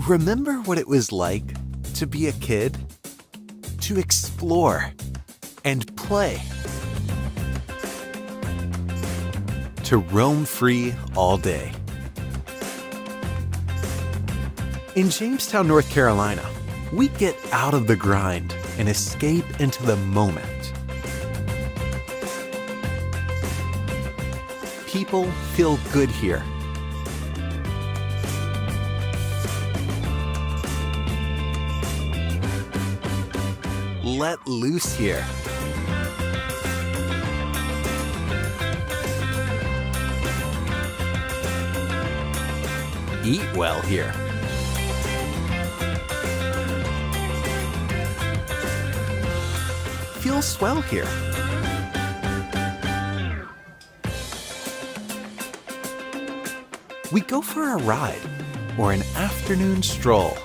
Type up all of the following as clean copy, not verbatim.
Remember what it was like to be a kid? To explore and play. To roam free all day. In Jamestown, North Carolina, we get out of the grind and escape into the moment. People feel good here. Let loose here. Eat well here. Feel swell here. We go for a ride or an afternoon stroll.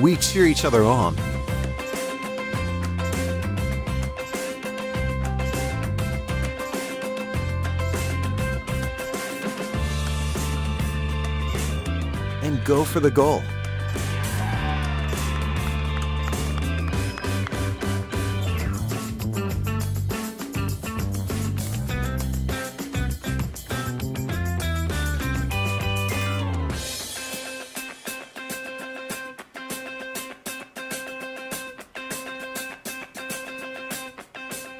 We cheer each other on. And go for the goal.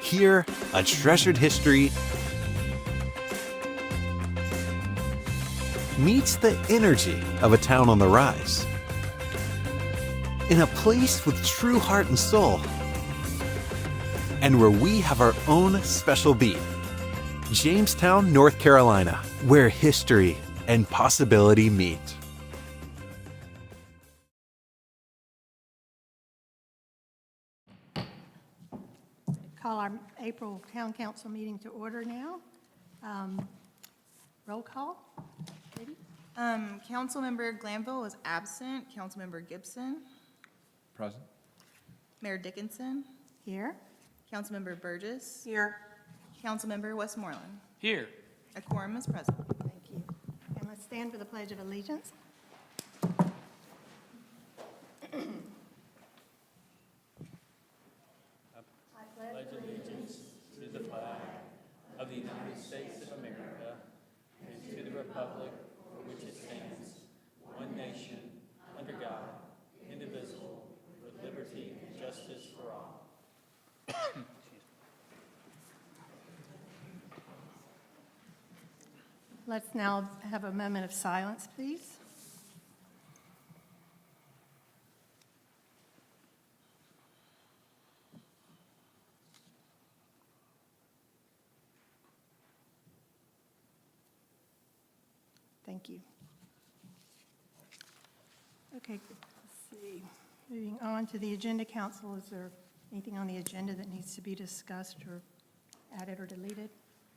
Here, a treasured history meets the energy of a town on the rise. In a place with true heart and soul, and where we have our own special beat. Jamestown, North Carolina, where history and possibility meet. Call our April Town Council meeting to order now. Roll call. Katie? Councilmember Glanville is absent. Councilmember Gibson. Present. Mayor Dickinson. Here. Councilmember Burgess. Here. Councilmember Westmoreland. Here. A quorum is present. Thank you. And let's stand for the Pledge of Allegiance. Pledge allegiance to the flag of the United States of America and to the republic for which it stands, one nation, under God, indivisible, with liberty and justice for all. Let's now have a moment of silence, please. Thank you. Okay, let's see. Moving on to the agenda, council, is there anything on the agenda that needs to be discussed or added or deleted?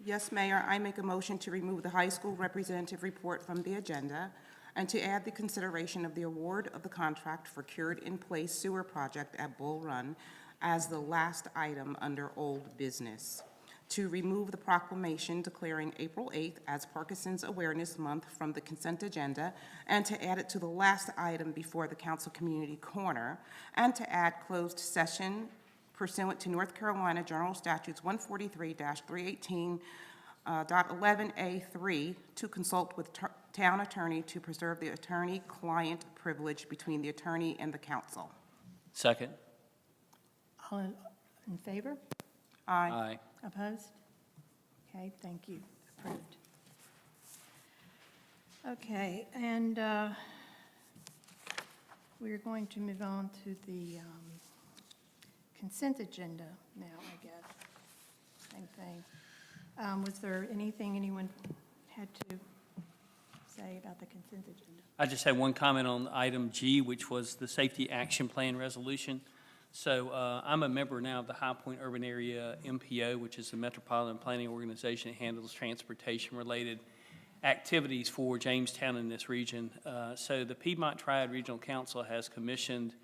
Yes, Mayor, I make a motion to remove the high school representative report from the agenda and to add the consideration of the award of the contract for cured-in-place sewer project at Bull Run as the last item under old business. To remove the proclamation declaring April 8th as Parkinson's Awareness Month from the consent agenda and to add it to the last item before the council community corner, and to add closed session pursuant to North Carolina General Statutes 143-318.11A3 to consult with town attorney to preserve the attorney-client privilege between the attorney and the council. Second. All in favor? Aye. Aye. Opposed? Okay, thank you. Approved. Okay, and we're going to move on to the consent agenda now, I guess. Same thing. Was there anything anyone had to say about the consent agenda? I just had one comment on item G, which was the Safety Action Plan Resolution. So I'm a member now of the High Point Urban Area MPO, which is the Metropolitan Planning Organization that handles transportation-related activities for Jamestown in this region. So the Piedmont Triad Regional Council has commissioned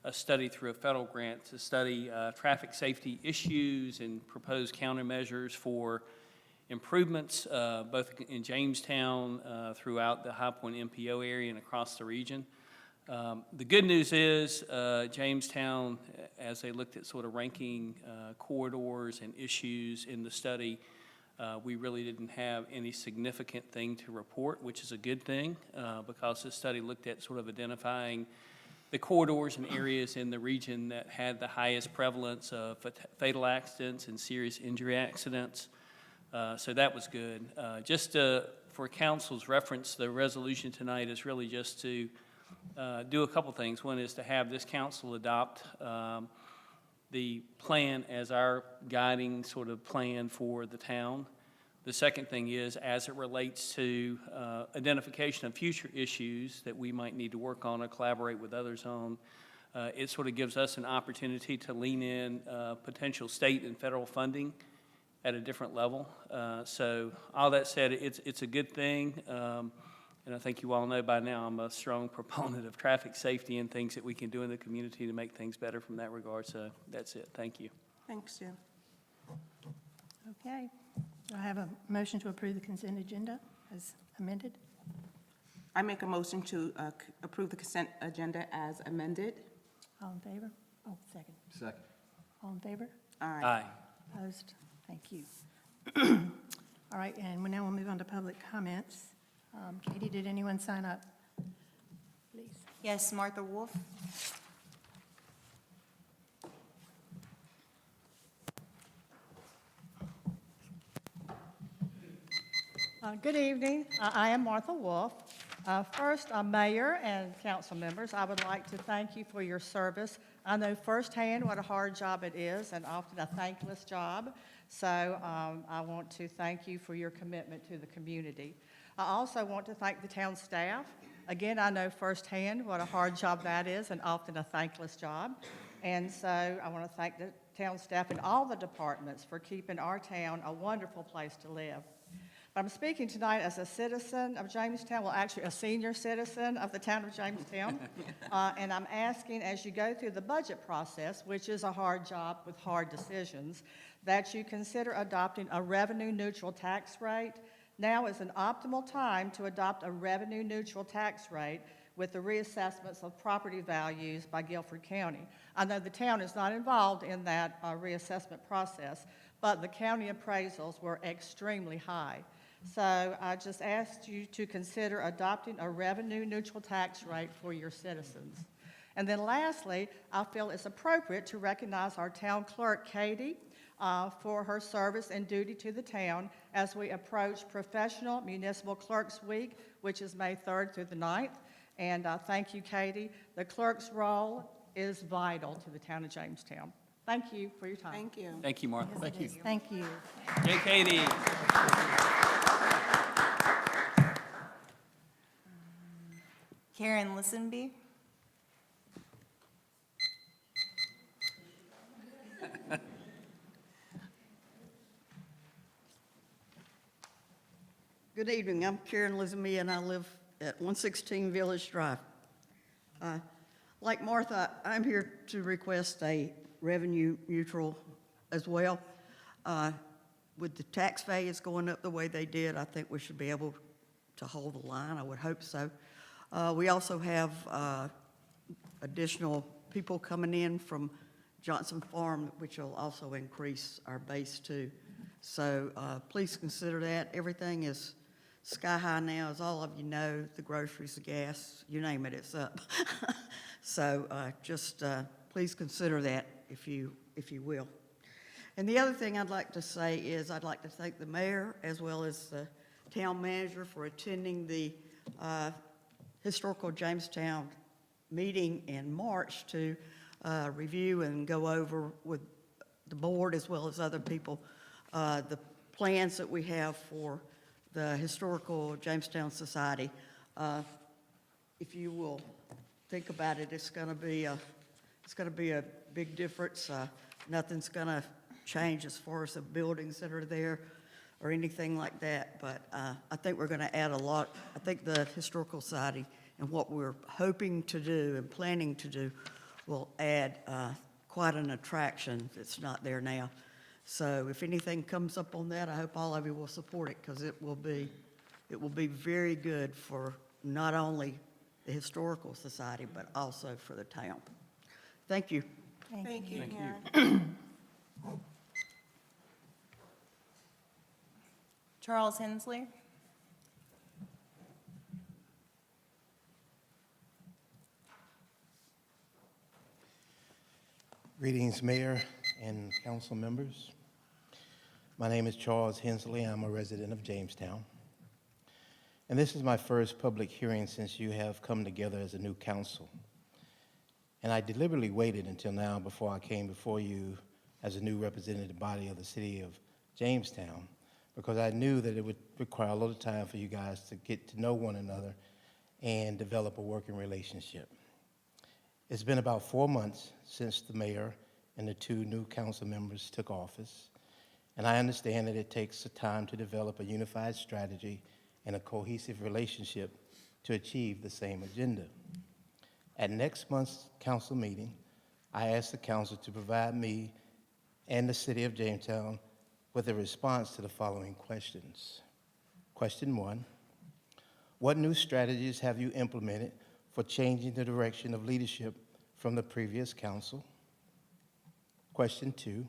a study through a federal grant to study traffic safety issues and propose countermeasures for improvements both in Jamestown, throughout the High Point MPO area and across the region. The good news is Jamestown, as they looked at sort of ranking corridors and issues in the study, we really didn't have any significant thing to report, which is a good thing because the study looked at sort of identifying the corridors and areas in the region that had the highest prevalence of fatal accidents and serious injury accidents. So that was good. Just for council's reference, the resolution tonight is really just to do a couple things. One is to have this council adopt the plan as our guiding sort of plan for the town. The second thing is, as it relates to identification of future issues that we might need to work on or collaborate with others on, it sort of gives us an opportunity to lean in potential state and federal funding at a different level. So all that said, it's a good thing. And I think you all know by now I'm a strong proponent of traffic safety and things that we can do in the community to make things better from that regard. So that's it. Thank you. Thanks, Jim. Okay. Do I have a motion to approve the consent agenda as amended? I make a motion to approve the consent agenda as amended. All in favor? Oh, second. Second. All in favor? Aye. Opposed? Thank you. All right, and now we'll move on to public comments. Katie, did anyone sign up? Please. Yes, Martha Wolf. Good evening. I am Martha Wolf. First, Mayor and council members, I would like to thank you for your service. I know firsthand what a hard job it is and often a thankless job. So I want to thank you for your commitment to the community. I also want to thank the town staff. Again, I know firsthand what a hard job that is and often a thankless job. And so I want to thank the town staff and all the departments for keeping our town a wonderful place to live. I'm speaking tonight as a citizen of Jamestown, well, actually a senior citizen of the town of Jamestown. And I'm asking, as you go through the budget process, which is a hard job with hard decisions, that you consider adopting a revenue-neutral tax rate. Now is an optimal time to adopt a revenue-neutral tax rate with the reassessments of property values by Guilford County. I know the town is not involved in that reassessment process, but the county appraisals were extremely high. So I just asked you to consider adopting a revenue-neutral tax rate for your citizens. And then lastly, I feel it's appropriate to recognize our town clerk, Katie, for her service and duty to the town as we approach Professional Municipal Clerks Week, which is May 3rd through the 9th. And thank you, Katie. The clerk's role is vital to the town of Jamestown. Thank you for your time. Thank you. Thank you, Martha. Yes, it is. Thank you. Yay, Katie. Karen Listenby. Good evening. I'm Karen Lizenby, and I live at 116 Village Drive. Like Martha, I'm here to request a revenue neutral as well. With the tax values going up the way they did, I think we should be able to hold the line. I would hope so. We also have additional people coming in from Johnson Farm, which will also increase our base too. So please consider that. Everything is sky high now, as all of you know. The groceries, the gas, you name it, it's up. So just please consider that if you will. And the other thing I'd like to say is I'd like to thank the mayor as well as the town manager for attending the Historical Jamestown meeting in March to review and go over with the board as well as other people the plans that we have for the Historical Jamestown Society. If you will think about it, it's going to be a big difference. Nothing's going to change as far as the buildings that are there or anything like that, but I think we're going to add a lot. I think the Historical Society and what we're hoping to do and planning to do will add quite an attraction that's not there now. So if anything comes up on that, I hope all of you will support it, because it will be very good for not only the Historical Society, but also for the town. Thank you. Thank you, Karen. Charles Hensley. Greetings, Mayor and council members. My name is Charles Hensley. I'm a resident of Jamestown. And this is my first public hearing since you have come together as a new council. And I deliberately waited until now before I came before you as a new representative body of the city of Jamestown, because I knew that it would require a little time for you guys to get to know one another and develop a working relationship. It's been about 4 months since the mayor and the 2 new council members took office, and I understand that it takes time to develop a unified strategy and a cohesive relationship to achieve the same agenda. At next month's council meeting, I asked the council to provide me and the city of Jamestown with a response to the following questions. Question 1, what new strategies have you implemented for changing the direction of leadership from the previous council? Question 2,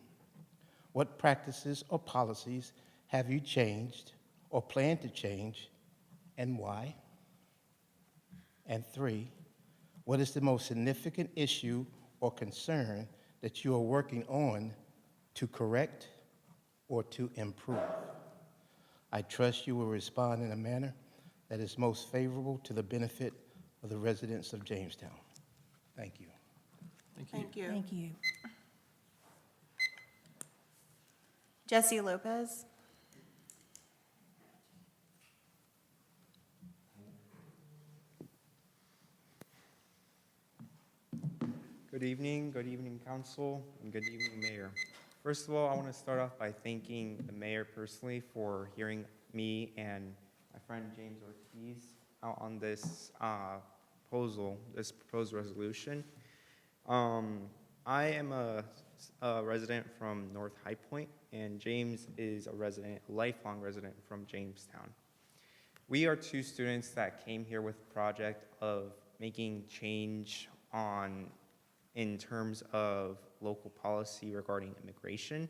what practices or policies have you changed or plan to change, and why? And 3, what is the most significant issue or concern that you are working on to correct or to improve? I trust you will respond in a manner that is most favorable to the benefit of the residents of Jamestown. Thank you. Thank you. Thank you. Jesse Lopez. Good evening, council, and good evening, mayor. First of all, I want to start off by thanking the mayor personally for hearing me and my friend James Ortiz out on this proposed resolution. I am a resident from North High Point, and James is a lifelong resident from Jamestown. We are 2 students that came here with a project of making change in terms of local policy regarding immigration.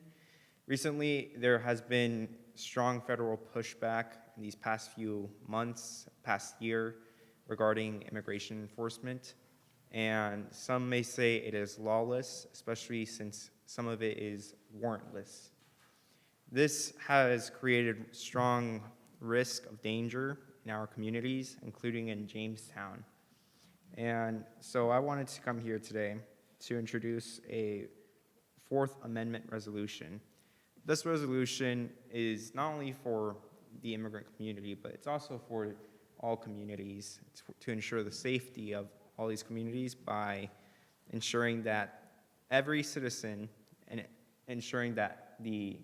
Recently, there has been strong federal pushback in these past few months, past year, regarding immigration enforcement. And some may say it is lawless, especially since some of it is warrantless. This has created strong risk of danger in our communities, including in Jamestown. And so I wanted to come here today to introduce a 4th Amendment resolution. This resolution is not only for the immigrant community, but it's also for all communities. It's to ensure the safety of all these communities by ensuring that every citizen and ensuring that the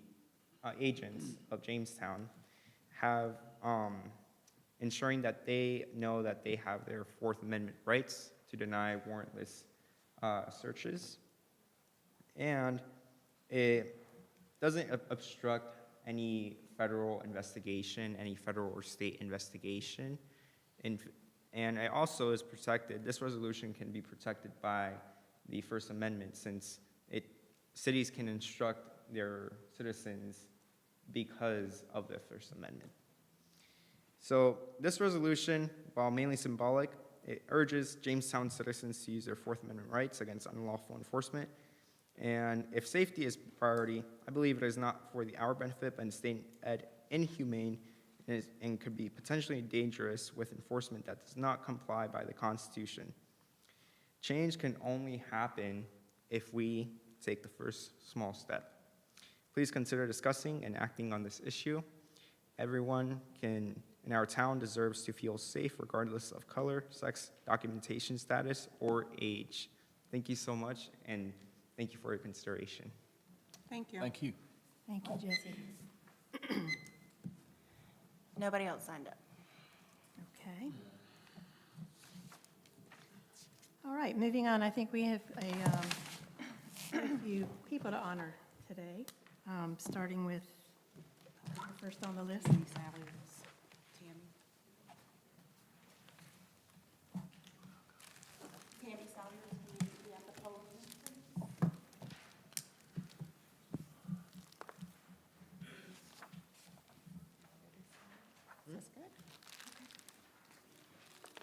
agents of Jamestown have ensuring that they know that they have their 4th Amendment rights to deny warrantless searches, and it doesn't obstruct any federal investigation, any federal or state investigation, and it also is protected. This resolution can be protected by the First Amendment, since cities can instruct their citizens because of the First Amendment. So this resolution, while mainly symbolic, it urges Jamestown citizens to use their 4th Amendment rights against unlawful enforcement. And if safety is priority, I believe it is not for our benefit, but instead inhumane and could be potentially dangerous with enforcement that does not comply by the Constitution. Change can only happen if we take the first small step. Please consider discussing and acting on this issue. Everyone in our town deserves to feel safe regardless of color, sex, documentation status, or age. Thank you so much, and thank you for your consideration. Thank you. Thank you, Jesse. Nobody else signed up. Okay. All right, moving on, I think we have a few people to honor today, starting with first on the list.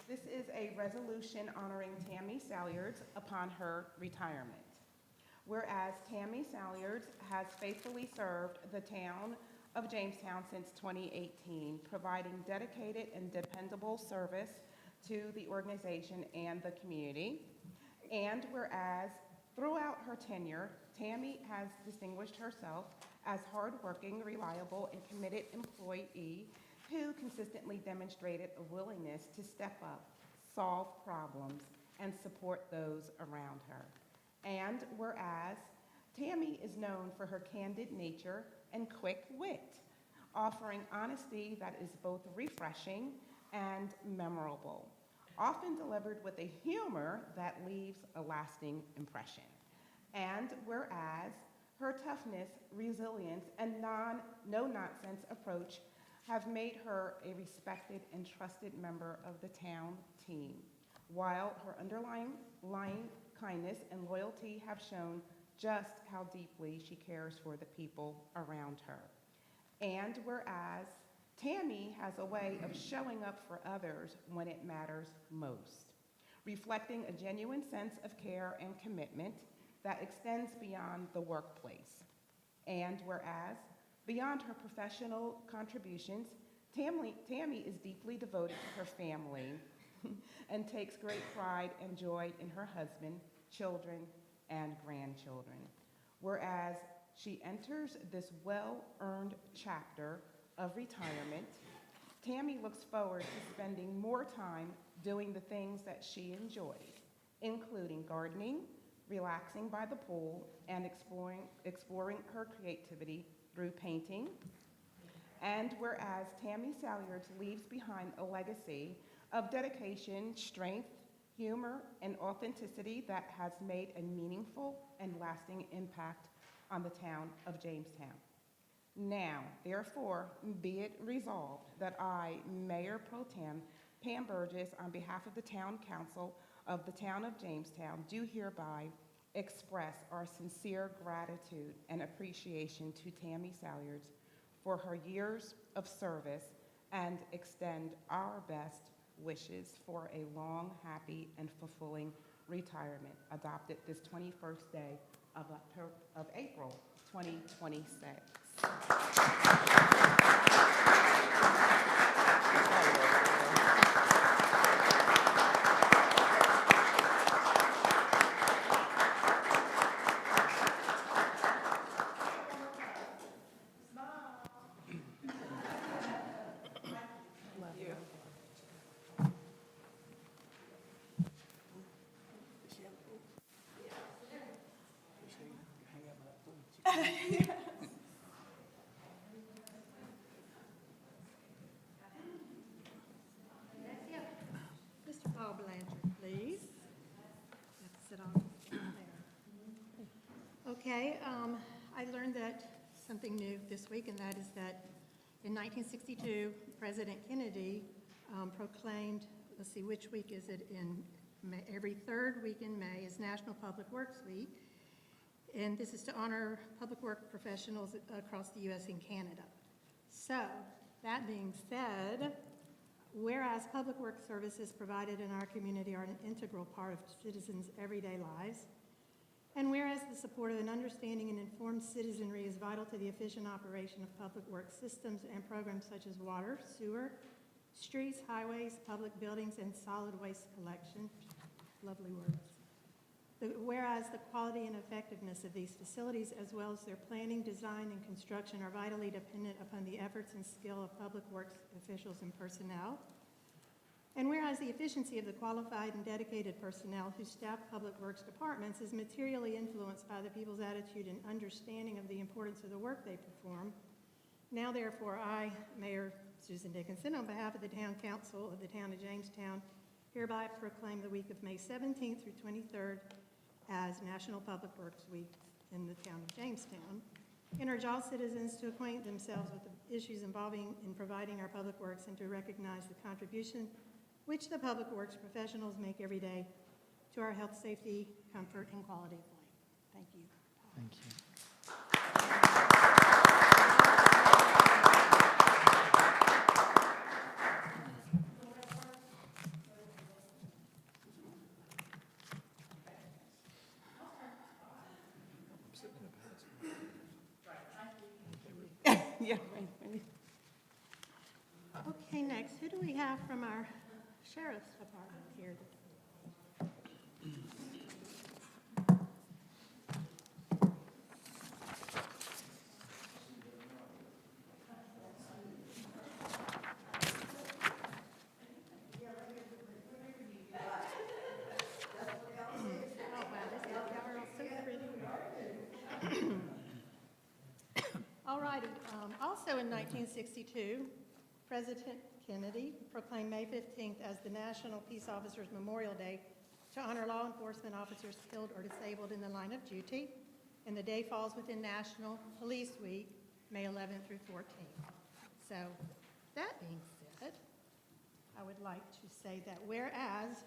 This is a resolution honoring Tammy Salyards upon her retirement. Whereas Tammy Salyards has faithfully served the town of Jamestown since 2018, providing dedicated and dependable service to the organization and the community. And whereas throughout her tenure, Tammy has distinguished herself as hardworking, reliable, and committed employee who consistently demonstrated a willingness to step up, solve problems, and support those around her. And whereas Tammy is known for her candid nature and quick wit, offering honesty that is both refreshing and memorable, often delivered with a humor that leaves a lasting impression. And whereas her toughness, resilience, and no-nonsense approach have made her a respected and trusted member of the town team, while her underlying kindness and loyalty have shown just how deeply she cares for the people around her. And whereas Tammy has a way of showing up for others when it matters most, reflecting a genuine sense of care and commitment that extends beyond the workplace. And whereas beyond her professional contributions, Tammy is deeply devoted to her family and takes great pride and joy in her husband, children, and grandchildren. Whereas she enters this well-earned chapter of retirement, Tammy looks forward to spending more time doing the things that she enjoys, including gardening, relaxing by the pool, and exploring her creativity through painting. And whereas Tammy Salyards leaves behind a legacy of dedication, strength, humor, and authenticity that has made a meaningful and lasting impact on the town of Jamestown. Now, therefore, be it resolved that I, Mayor Pro Tem Pam Burgess, on behalf of the Town Council of the Town of Jamestown, do hereby express our sincere gratitude and appreciation to Tammy Salyards for her years of service and extend our best wishes for a long, happy, and fulfilling retirement, adopted this 21st day of April 2026. Mr. Paul Blanchard, please. You have to sit on there. Okay, I learned that something new this week, and that is that in 1962, President Kennedy proclaimed, let's see, which week is it in May? Every third week in May is National Public Works Week, and this is to honor public work professionals across the U.S. and Canada. So, that being said, whereas public work services provided in our community are an integral part of citizens' everyday lives, and whereas the support of an understanding and informed citizenry is vital to the efficient operation of public works systems and programs such as water, sewer, streets, highways, public buildings, and solid waste collection, lovely words. Whereas the quality and effectiveness of these facilities, as well as their planning, design, and construction, are vitally dependent upon the efforts and skill of public works officials and personnel. And whereas the efficiency of the qualified and dedicated personnel who staff public works departments is materially influenced by the people's attitude and understanding of the importance of the work they perform, now therefore I, Mayor Susan Dickinson, on behalf of the Town Council of the Town of Jamestown, hereby proclaim the week of May 17th through 23rd as National Public Works Week in the town of Jamestown. And urge all citizens to acquaint themselves with the issues involving in providing our public works and to recognize the contribution which the public works professionals make every day to our health, safety, comfort, and quality of life. Thank you. Thank you. Yeah. Okay, next, who do we have from our sheriff's department here? Oh, wow, this is, y'all are all so pretty. All righty, also in 1962, President Kennedy proclaimed May 15th as the National Peace Officers Memorial Day to honor law enforcement officers killed or disabled in the line of duty, and the day falls within National Police Week, May 11th through 14th. So, that being said, I would like to say that whereas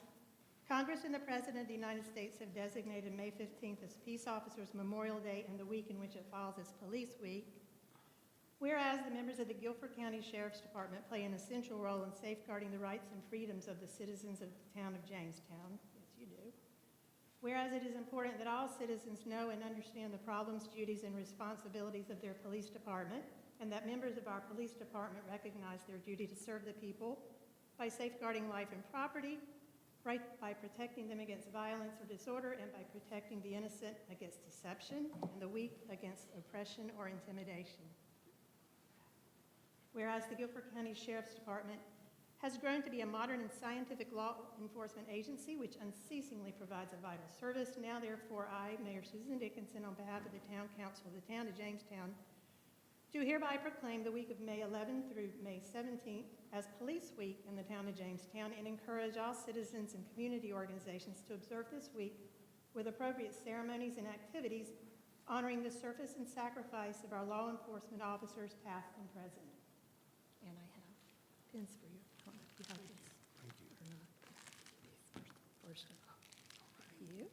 Congress and the President of the United States have designated May 15th as Peace Officers Memorial Day and the week in which it falls as Police Week, whereas the members of the Guilford County Sheriff's Department play an essential role in safeguarding the rights and freedoms of the citizens of the town of Jamestown, yes you do, whereas it is important that all citizens know and understand the problems, duties, and responsibilities of their police department, and that members of our police department recognize their duty to serve the people by safeguarding life and property, right, by protecting them against violence or disorder, and by protecting the innocent against deception and the weak against oppression or intimidation. Whereas the Guilford County Sheriff's Department has grown to be a modern and scientific law enforcement agency which unceasingly provides a vital service, now therefore I, Mayor Susan Dickinson, on behalf of the Town Council of the Town of Jamestown, do hereby proclaim the week of May 11th through May 17th as Police Week in the Town of Jamestown and encourage all citizens and community organizations to observe this week with appropriate ceremonies and activities honoring the service and sacrifice of our law enforcement officers, past and present. And I have pins for you. I don't know if you have this or not. First of all, you.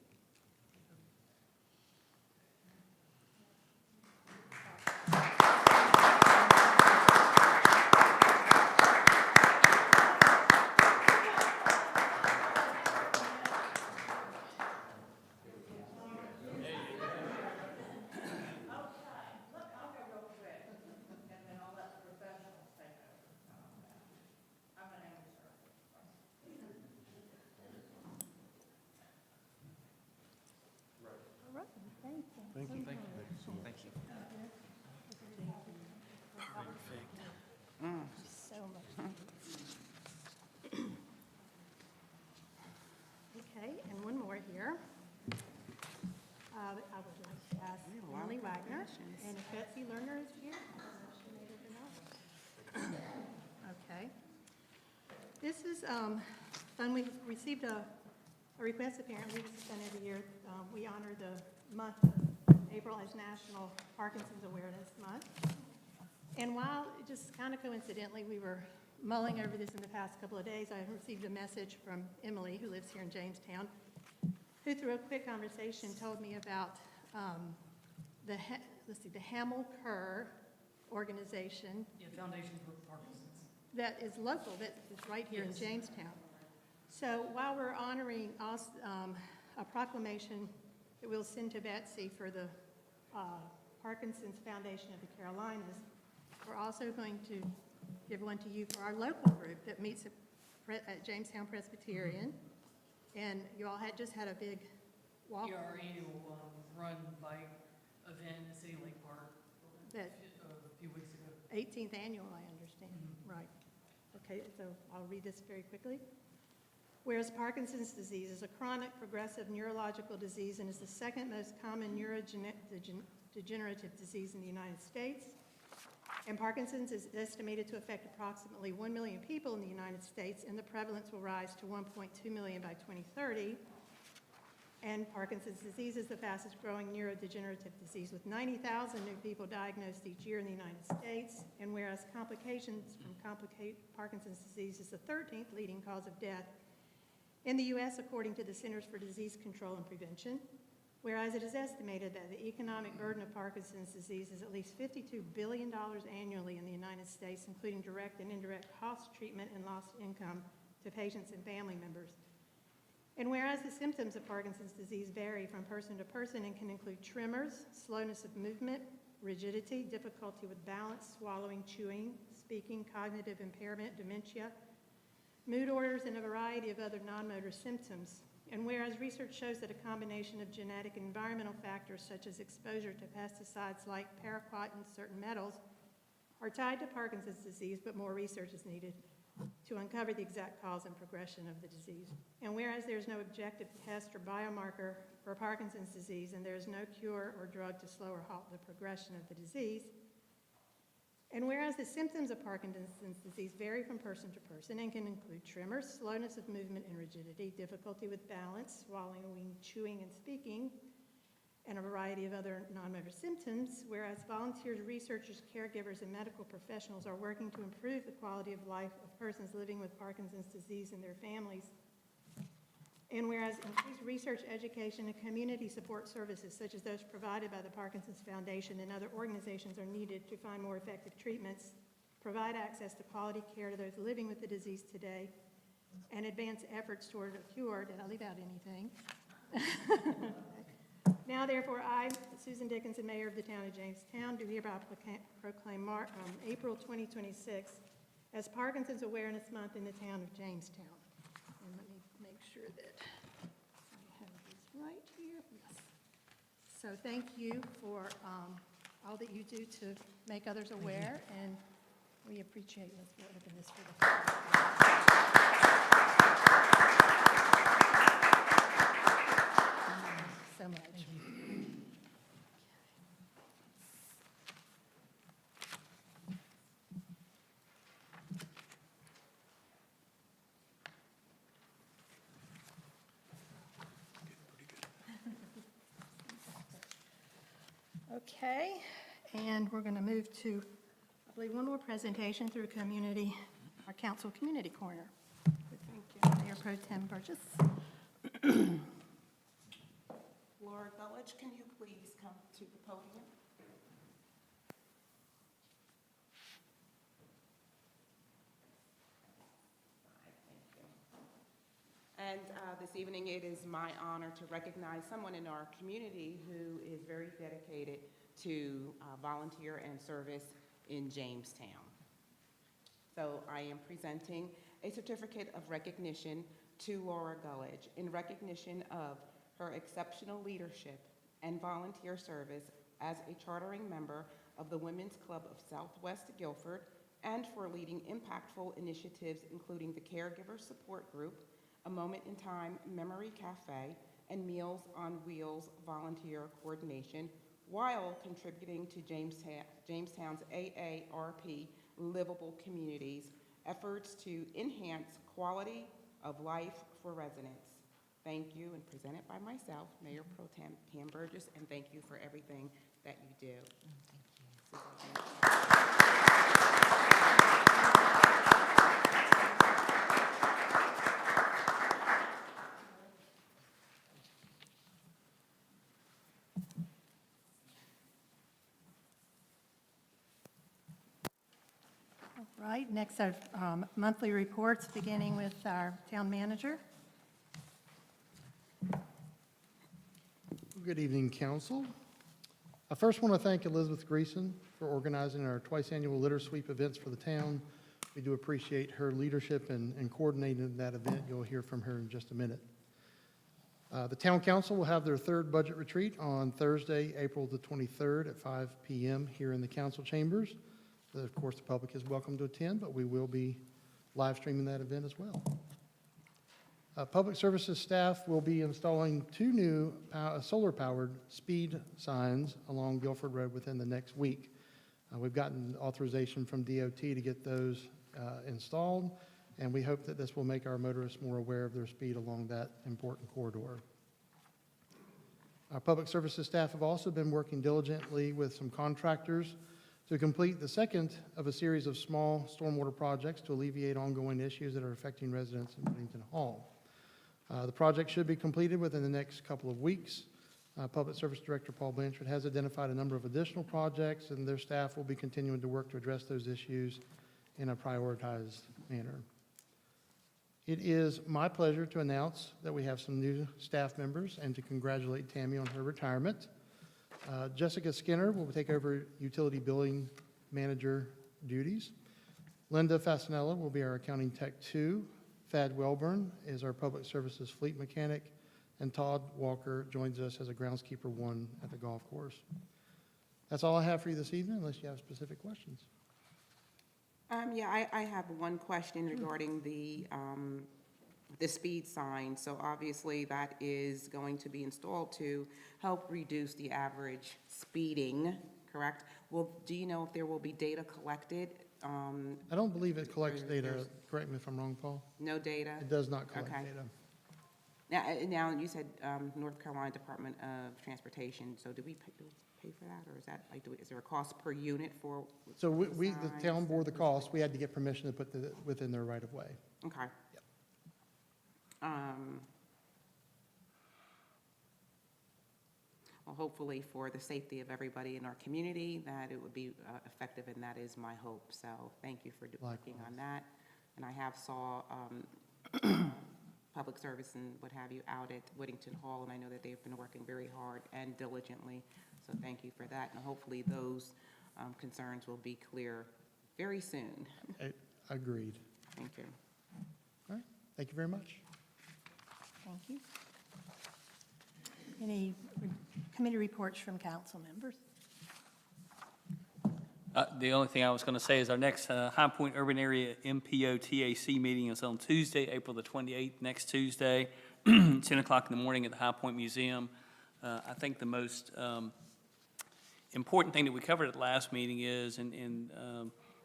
All right, thank you. Thank you. Thank you. Thank you. So much. Okay, and one more here. I would like to ask Emily Wagner, and if Betsy Lerner is here, I don't know if she made it or not. Okay. This is fun. We received a request, apparently, this is done every year. We honor the month of April as National Parkinson's Awareness Month. And while, just kind of coincidentally, we were mulling over this in the past couple of days, I received a message from Emily, who lives here in Jamestown, who through a quick conversation told me about the Hamel Kerr organization. Yeah, Foundation for Parkinson's. That is local, that is right here in Jamestown. So while we're honoring a proclamation that we'll send to Betsy for the Parkinson's Foundation of the Carolinas, we're also going to give one to you for our local group that meets at Jamestown Presbyterian. And you all just had a big walk. Yeah, our annual run bike event in City Lake Park That a few weeks ago. 18th annual, I understand. Right. Okay, so I'll read this very quickly. Whereas Parkinson's disease is a chronic progressive neurological disease and is the second most common neurodegenerative disease in the United States, And Parkinson's is estimated to affect approximately 1 million people in the United States, and the prevalence will rise to 1.2 million by 2030. And Parkinson's disease is the fastest growing neurodegenerative disease, with 90,000 new people diagnosed each year in the United States. And whereas complications from Parkinson's disease is the 13th leading cause of death in the U.S., according to the Centers for Disease Control and Prevention, whereas it is estimated that the economic burden of Parkinson's disease is at least $52 billion annually in the United States, including direct and indirect cost, treatment, and lost income to patients and family members. And whereas the symptoms of Parkinson's disease vary from person to person and can include tremors, slowness of movement, rigidity, difficulty with balance, swallowing, chewing, speaking, cognitive impairment, dementia, mood disorders, and a variety of other non-motor symptoms. And whereas research shows that a combination of genetic and environmental factors such as exposure to pesticides like paraquat and certain metals are tied to Parkinson's disease, but more research is needed to uncover the exact cause and progression of the disease. And whereas there is no objective test or biomarker for Parkinson's disease, and there is no cure or drug to slow or halt the progression of the disease, and whereas the symptoms of Parkinson's disease vary from person to person and can include tremors, slowness of movement and rigidity, difficulty with balance, swallowing, chewing, and speaking, and a variety of other non-motor symptoms, whereas volunteers, researchers, caregivers, and medical professionals are working to improve the quality of life of persons living with Parkinson's disease and their families. And whereas increased research, education, and community support services such as those provided by the Parkinson's Foundation and other organizations are needed to find more effective treatments, provide access to quality care to those living with the disease today, and advance efforts toward a cure. Did I leave out anything? Now, therefore, I, Susan Dickinson, Mayor of the Town of Jamestown, do hereby proclaim April 2026 as Parkinson's Awareness Month in the town of Jamestown. And let me make sure that I have this right here. Yes. So thank you for all that you do to make others aware, and we appreciate it. Let's open this for the so much. Okay, and we're going to move to, I believe, one more presentation through community, our council community corner. Thank you, Mayor Pro Tem Burgess. Laura Gulledge, can you please come to the podium? And this evening, it is my honor to recognize someone in our community who is very dedicated to volunteer and service in Jamestown. So I am presenting a certificate of recognition to Laura Gulledge in recognition of her exceptional leadership and volunteer service as a chartering member of the Women's Club of Southwest Guilford, and for leading impactful initiatives including the Caregiver Support Group, A Moment in Time Memory Cafe, and Meals on Wheels volunteer coordination, while contributing to Jamestown's AARP Livable Communities efforts to enhance quality of life for residents. Thank you, and presented by myself, Mayor Pro Tem Burgess, and thank you for everything that you do. Thank you. All right, next our monthly reports, beginning with our town manager. Good evening, council. I first want to thank Elizabeth Greason for organizing our twice-annual litter sweep events for the town. We do appreciate her leadership and coordinating that event. You'll hear from her in just a minute. The town council will have their third budget retreat on Thursday, April the 23rd at 5 p.m. here in the council chambers. Of course, the public is welcome to attend, but we will be live streaming that event as well. Public services staff will be installing 2 new solar-powered speed signs along Guilford Road within the next week. We've gotten authorization from DOT to get those installed, and we hope that this will make our motorists more aware of their speed along that important corridor. Our public services staff have also been working diligently with some contractors to complete the second of a series of small stormwater projects to alleviate ongoing issues that are affecting residents in Whittington Hall. The project should be completed within the next couple of weeks. Public Service Director Paul Blanchard has identified a number of additional projects, and their staff will be continuing to work to address those issues in a prioritized manner. It is my pleasure to announce that we have some new staff members and to congratulate Tammy on her retirement. Jessica Skinner will take over utility billing manager duties. Linda Fasanella will be our accounting tech 2. Thad Welburn is our public services fleet mechanic, and Todd Walker joins us as a groundskeeper 1 at the golf course. That's all I have for you this evening, unless you have specific questions. Yeah, I have one question regarding the speed sign. So obviously that is going to be installed to help reduce the average speeding, correct? Well, do you know if there will be data collected? I don't believe it collects data. Correct me if I'm wrong, Paul. No data? It does not collect Okay. data. Now you said North Carolina Department of Transportation, so do we pay for that, or is that, like, is there a cost per unit for? So the signs? town bore the cost. We had to get permission to put within their right of way. Okay. Yep. Well, hopefully for the safety of everybody in our community, that it would be effective, and that is my hope. So thank you for working on that. And I have saw public service and what have you out at Whittington Hall, and I know that they've been working very hard and diligently. So thank you for that, and hopefully those concerns will be clear very soon. Agreed. Thank you. All right. Thank you very much. Thank you. Any committee reports from council members? The only thing I was going to say is our next High Point Urban Area MPO TAC meeting is on Tuesday, April the 28th, next Tuesday, 10 o'clock in the morning at the High Point Museum. I think the most important thing that we covered at the last meeting is, and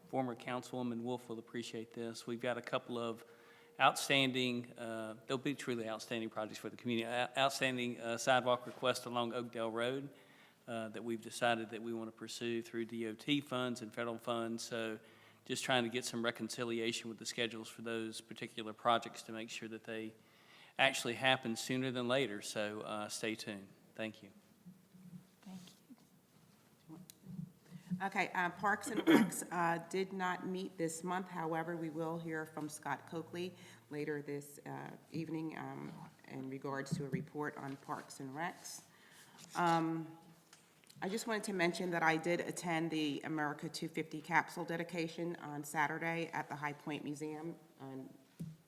former Councilwoman Wolf will appreciate this, we've got a couple of outstanding, they'll be truly outstanding projects for the community, outstanding sidewalk requests along Oakdale Road that we've decided that we want to pursue through DOT funds and federal funds. So just trying to get some reconciliation with the schedules for those particular projects to make sure that they actually happen sooner than later. So stay tuned. Thank you. Thank you. Okay, Parks and Recs did not meet this month. However, we will hear from Scott Coakley later this evening in regards to a report on Parks and Recs. I just wanted to mention that I did attend the America 250 capsule dedication on Saturday at the High Point Museum, and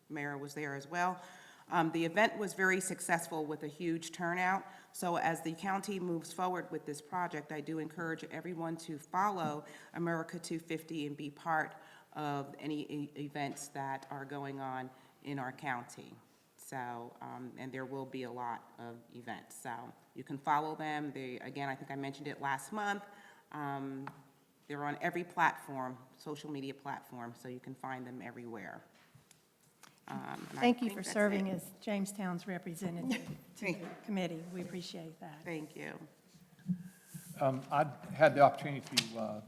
Mayor was there as well. The event was very successful with a huge turnout. So as the county moves forward with this project, I do encourage everyone to follow America 250 and be part of any events that are going on in our county. So, and there will be a lot of events. So you can follow them. Again, I think I mentioned it last month. They're on every platform, social media platform, so you can find them everywhere. Thank you for serving as Jamestown's representative to the committee. We appreciate that. Thank you. I had the opportunity to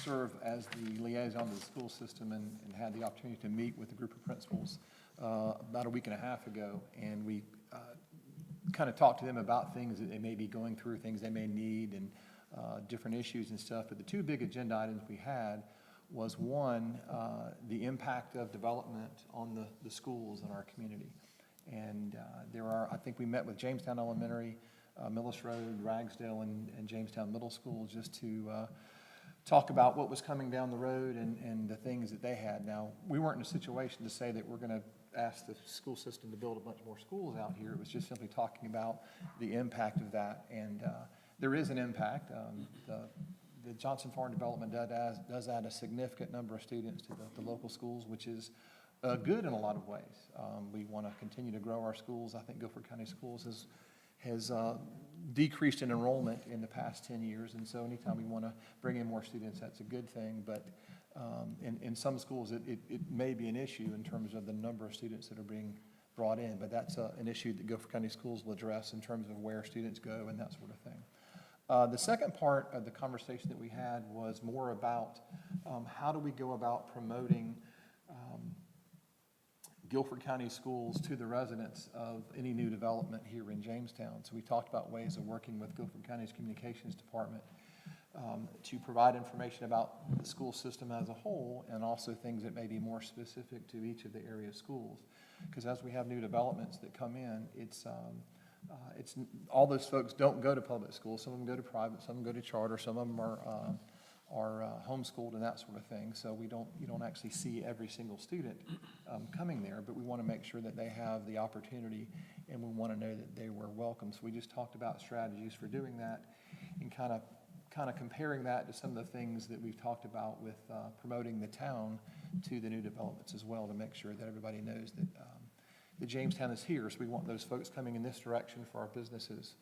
serve as the liaison to the school system and had the opportunity to meet with a group of principals about a week and a half ago, and we kind of talked to them about things that they may be going through, things they may need, and different issues and stuff. But the two big agenda items we had was one, the impact of development on the schools in our community. And I think we met with Jamestown Elementary, Millis Road, Ragsdale, and Jamestown Middle School just to talk about what was coming down the road and the things that they had. Now, we weren't in a situation to say that we're going to ask the school system to build a bunch more schools out here. It was just simply talking about the impact of that. And there is an impact. The Johnson Farm Development does add a significant number of students to the local schools, which is good in a lot of ways. We want to continue to grow our schools. I think Guilford County Schools has decreased in enrollment in the past 10 years, and so anytime we want to bring in more students, that's a good thing. But in some schools, it may be an issue in terms of the number of students that are being brought in, but that's an issue that Guilford County Schools will address in terms of where students go and that sort of thing. The second part of the conversation that we had was more about how do we go about promoting Guilford County Schools to the residents of any new development here in Jamestown. So we talked about ways of working with Guilford County's Communications Department to provide information about the school system as a whole, and also things that may be more specific to each of the area schools. Because as we have new developments that come in, it's all those folks don't go to public schools. Some of them go to private, some of them go to charter, some of them are homeschooled and that sort of thing. So you don't actually see every single student coming there, but we want to make sure that they have the opportunity, and we want to know that they were welcome. So we just talked about strategies for doing that, and kind of comparing that to some of the things that we've talked about with promoting the town to the new developments as well, to make sure that everybody knows that that Jamestown is here. So we want those folks coming in this direction for our businesses,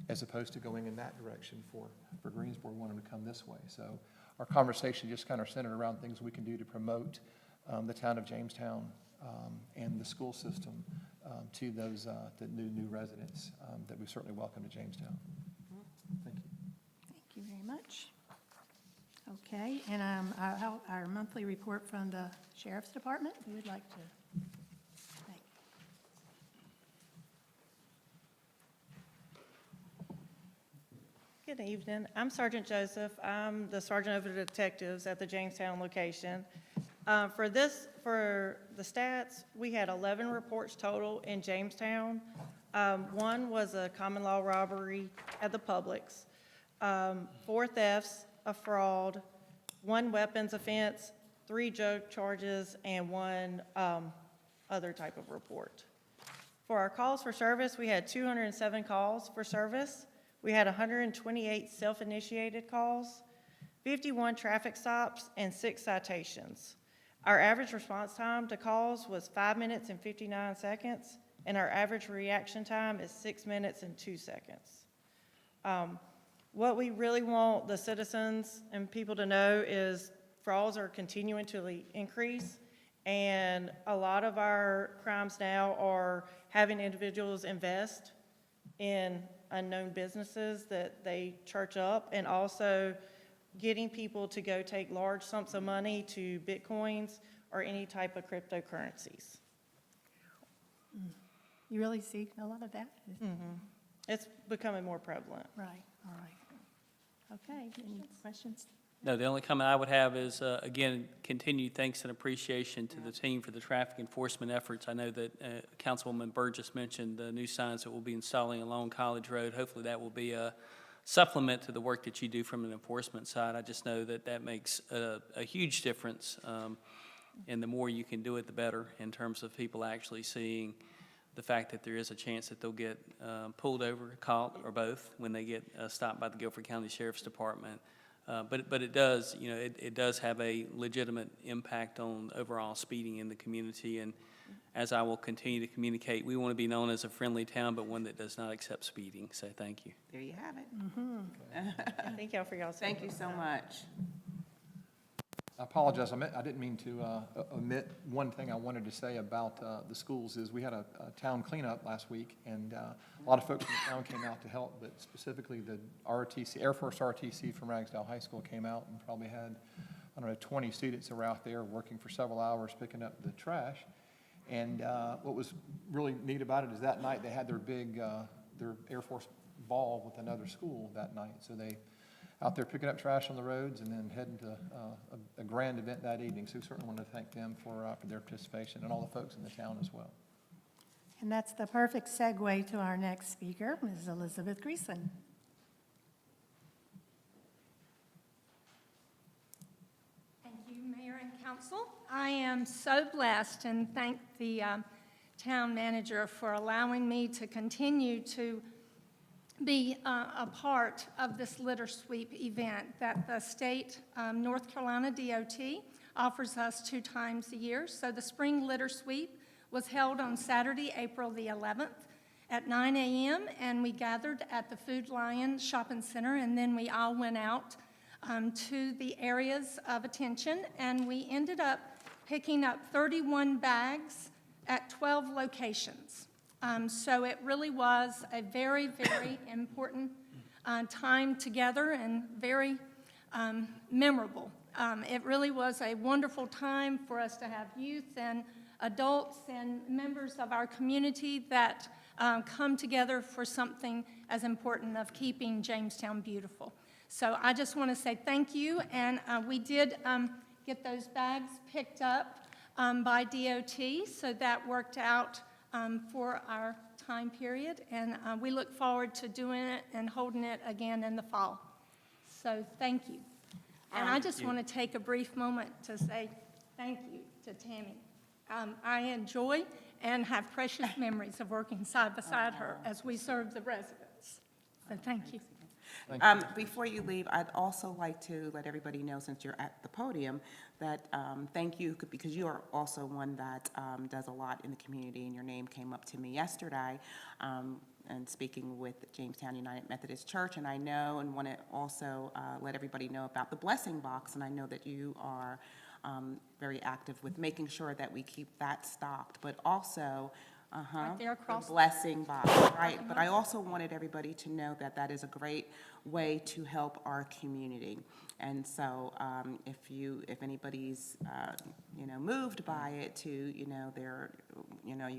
as opposed to going in that direction for Greensboro. We want them to come this way. So our conversation just kind of centered around things we can do to promote the town of Jamestown and the school system to those the new residents that we certainly welcome to Jamestown. Thank you. Thank you very much. Okay, and our monthly report from the Sheriff's Department, who would like to? Thank you. Good evening. I'm Sergeant Joseph. I'm the sergeant of the detectives at the Jamestown location. For the stats, we had 11 reports total in Jamestown. One was a common law robbery at the Publix, 4 thefts, a fraud, 1 weapons offense, 3 drug charges, and 1 other type of report. For our calls for service, we had 207 calls for service. We had 128 self-initiated calls, 51 traffic stops, and 6 citations. Our average response time to calls was 5 minutes and 59 seconds, and our average reaction time is 6 minutes and 2 seconds. What we really want the citizens and people to know is frauds are continuing to increase, and a lot of our crimes now are having individuals invest in unknown businesses that they church up, and also getting people to go take large sums of money to Bitcoins or any type of cryptocurrencies. You really see a lot of that? It's becoming more prevalent. Right, all right. Okay, any questions? No, the only comment I would have is, again, continued thanks and appreciation to the team for the traffic enforcement efforts. I know that Councilwoman Burgess mentioned the new signs that we'll be installing along College Road. Hopefully that will be a supplement to the work that you do from an enforcement side. I just know that that makes a huge difference, and the more you can do it, the better, in terms of people actually seeing the fact that there is a chance that they'll get pulled over, caught, or both when they get stopped by the Guilford County Sheriff's Department. But it does, it does have a legitimate impact on overall speeding in the community. And as I will continue to communicate, we want to be known as a friendly town, but one that does not accept speeding. So thank you. There you have it. Thank y'all for y'all's support. Thank you so much. I apologize, I didn't mean to omit one thing I wanted to say about the schools. Is we had a town cleanup last week, and a lot of folks from the town came out to help, but specifically the ROTC, Air Force ROTC from Ragsdale High School came out and probably had, 20 students that were out there working for several hours picking up the trash. And what was really neat about it is that night they had their big, their Air Force ball with another school that night. So they out there picking up trash on the roads and then heading to a grand event that evening. So we certainly want to thank them for their participation, and all the folks in the town as well. And that's the perfect segue to our next speaker, Ms. Elizabeth Greason. Thank you, Mayor and Council. I am so blessed and thank the town manager for allowing me to continue to be a part of this litter sweep event that the state North Carolina DOT offers us 2 times a year. So the spring litter sweep was held on Saturday, April the 11th, at 9 a.m., and we gathered at the Food Lion Shopping Center, and then we all went out to the areas of attention, and we ended up picking up 31 bags at 12 locations. So it really was a very, very important time together and very memorable. It really was a wonderful time for us to have youth and adults and members of our community that come together for something as important of keeping Jamestown beautiful. So I just want to say thank you, and we did get those bags picked up by DOT, so that worked out for our time period, and we look forward to doing it and holding it again in the fall. So thank you. And I just want to take a brief moment to say thank you to Tammy. I enjoy and have precious memories of working side by side her as we serve the residents. So thank you. Before you leave, I'd also like to let everybody know, since you're at the podium, that thank you, because you are also one that does a lot in the community, and your name came up to me yesterday, and speaking with Jamestown United Methodist Church, and I know and want to also let everybody know about the Blessing Box, and I know that you are very active with making sure that we keep that stocked, but also Right there across the Blessing Box, right? But I also wanted everybody to know that that is a great way to help our community. And so if anybody's, moved by it to, you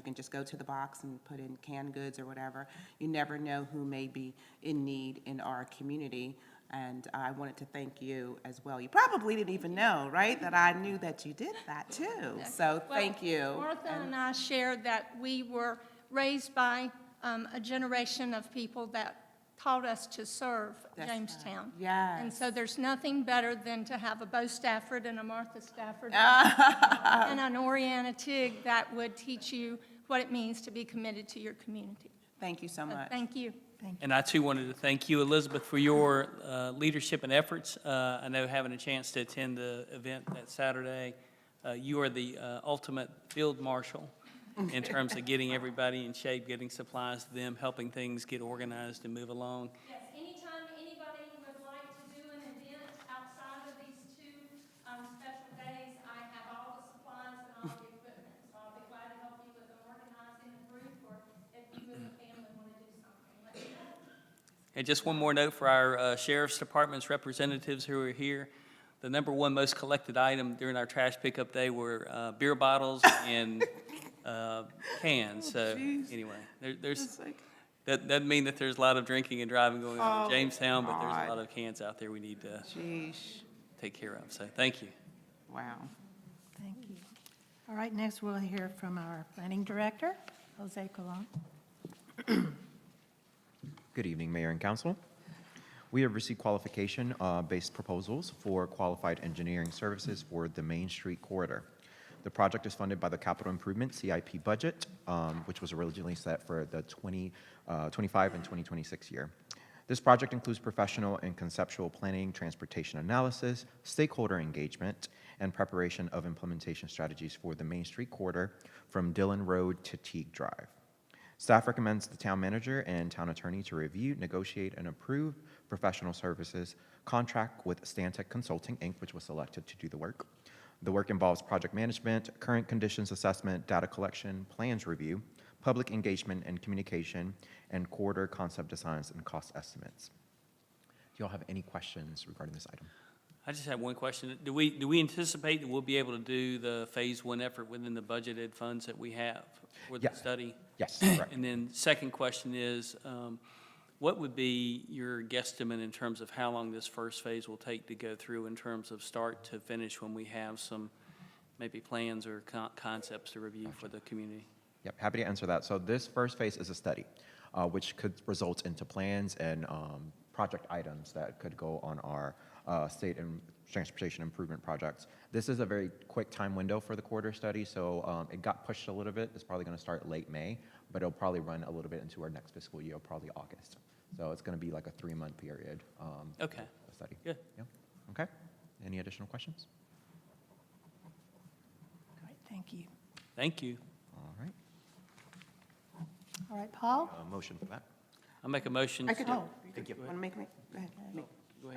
can just go to the box and put in canned goods or whatever. You never know who may be in need in our community. And I wanted to thank you as well. You probably didn't even know, right, that I knew that you did that too. So thank you. Martha and I shared that we were raised by a generation of people that taught us to serve Jamestown. Yes. And so there's nothing better than to have a Bo Stafford and a Martha Stafford and an Oriana Tig that would teach you what it means to be committed to your community. Thank you so much. Thank you. And I too wanted to thank you, Elizabeth, for your leadership and efforts. I know having a chance to attend the event that Saturday, you are the ultimate field marshal in terms of getting everybody in shape, getting supplies to them, helping things get organized and move along. Yes, anytime anybody would like to do an event outside of these two special days, I have all the supplies and all the equipment. So I'll be glad to help you with an organizing a group, or if you as a family want to do something, let me know. And just one more note for our sheriff's department's representatives who are here. The number one most collected item during our trash pickup day were beer bottles and cans. So anyway, there's that doesn't mean that there's a lot of drinking and driving going on in Jamestown, but there's a lot of cans out there we need to take care of. So thank you. Wow. Thank you. All right, next we'll hear from our planning director, Jose Colon. Good evening, Mayor and Council. We have received qualification-based proposals for qualified engineering services for the Main Street corridor. The project is funded by the Capital Improvement CIP budget, which was originally set for the 2025 and 2026 year. This project includes professional and conceptual planning, transportation analysis, stakeholder engagement, and preparation of implementation strategies for the Main Street corridor from Dillon Road to Teague Drive. Staff recommends the town manager and town attorney to review, negotiate, and approve professional services contract with Stantec Consulting, Inc., which was selected to do the work. The work involves project management, current conditions assessment, data collection, plans review, public engagement and communication, and corridor concept designs and cost estimates. Do you all have any questions regarding this item? I just have one question. Do we anticipate that we'll be able to do the phase one effort within the budgeted funds that we have for the study? Yes, correct. And then second question is, what would be your guesstimate in terms of how long this first phase will take to go through in terms of start to finish when we have some maybe plans or concepts to review for the community? Yep, happy to answer that. So this first phase is a study, which could result into plans and project items that could go on our state and transportation improvement projects. This is a very quick time window for the corridor study, so it got pushed a little bit. It's probably going to start late May, but it'll probably run a little bit into our next fiscal year, probably August. So it's going to be like a 3-month period. Okay. Study. Good. Yeah. Okay. Any additional questions? All right, thank you. Thank you. All right. All right, Paul? Motion for that. I'll make a motion. I could, to- want to make me? Go ahead. Me.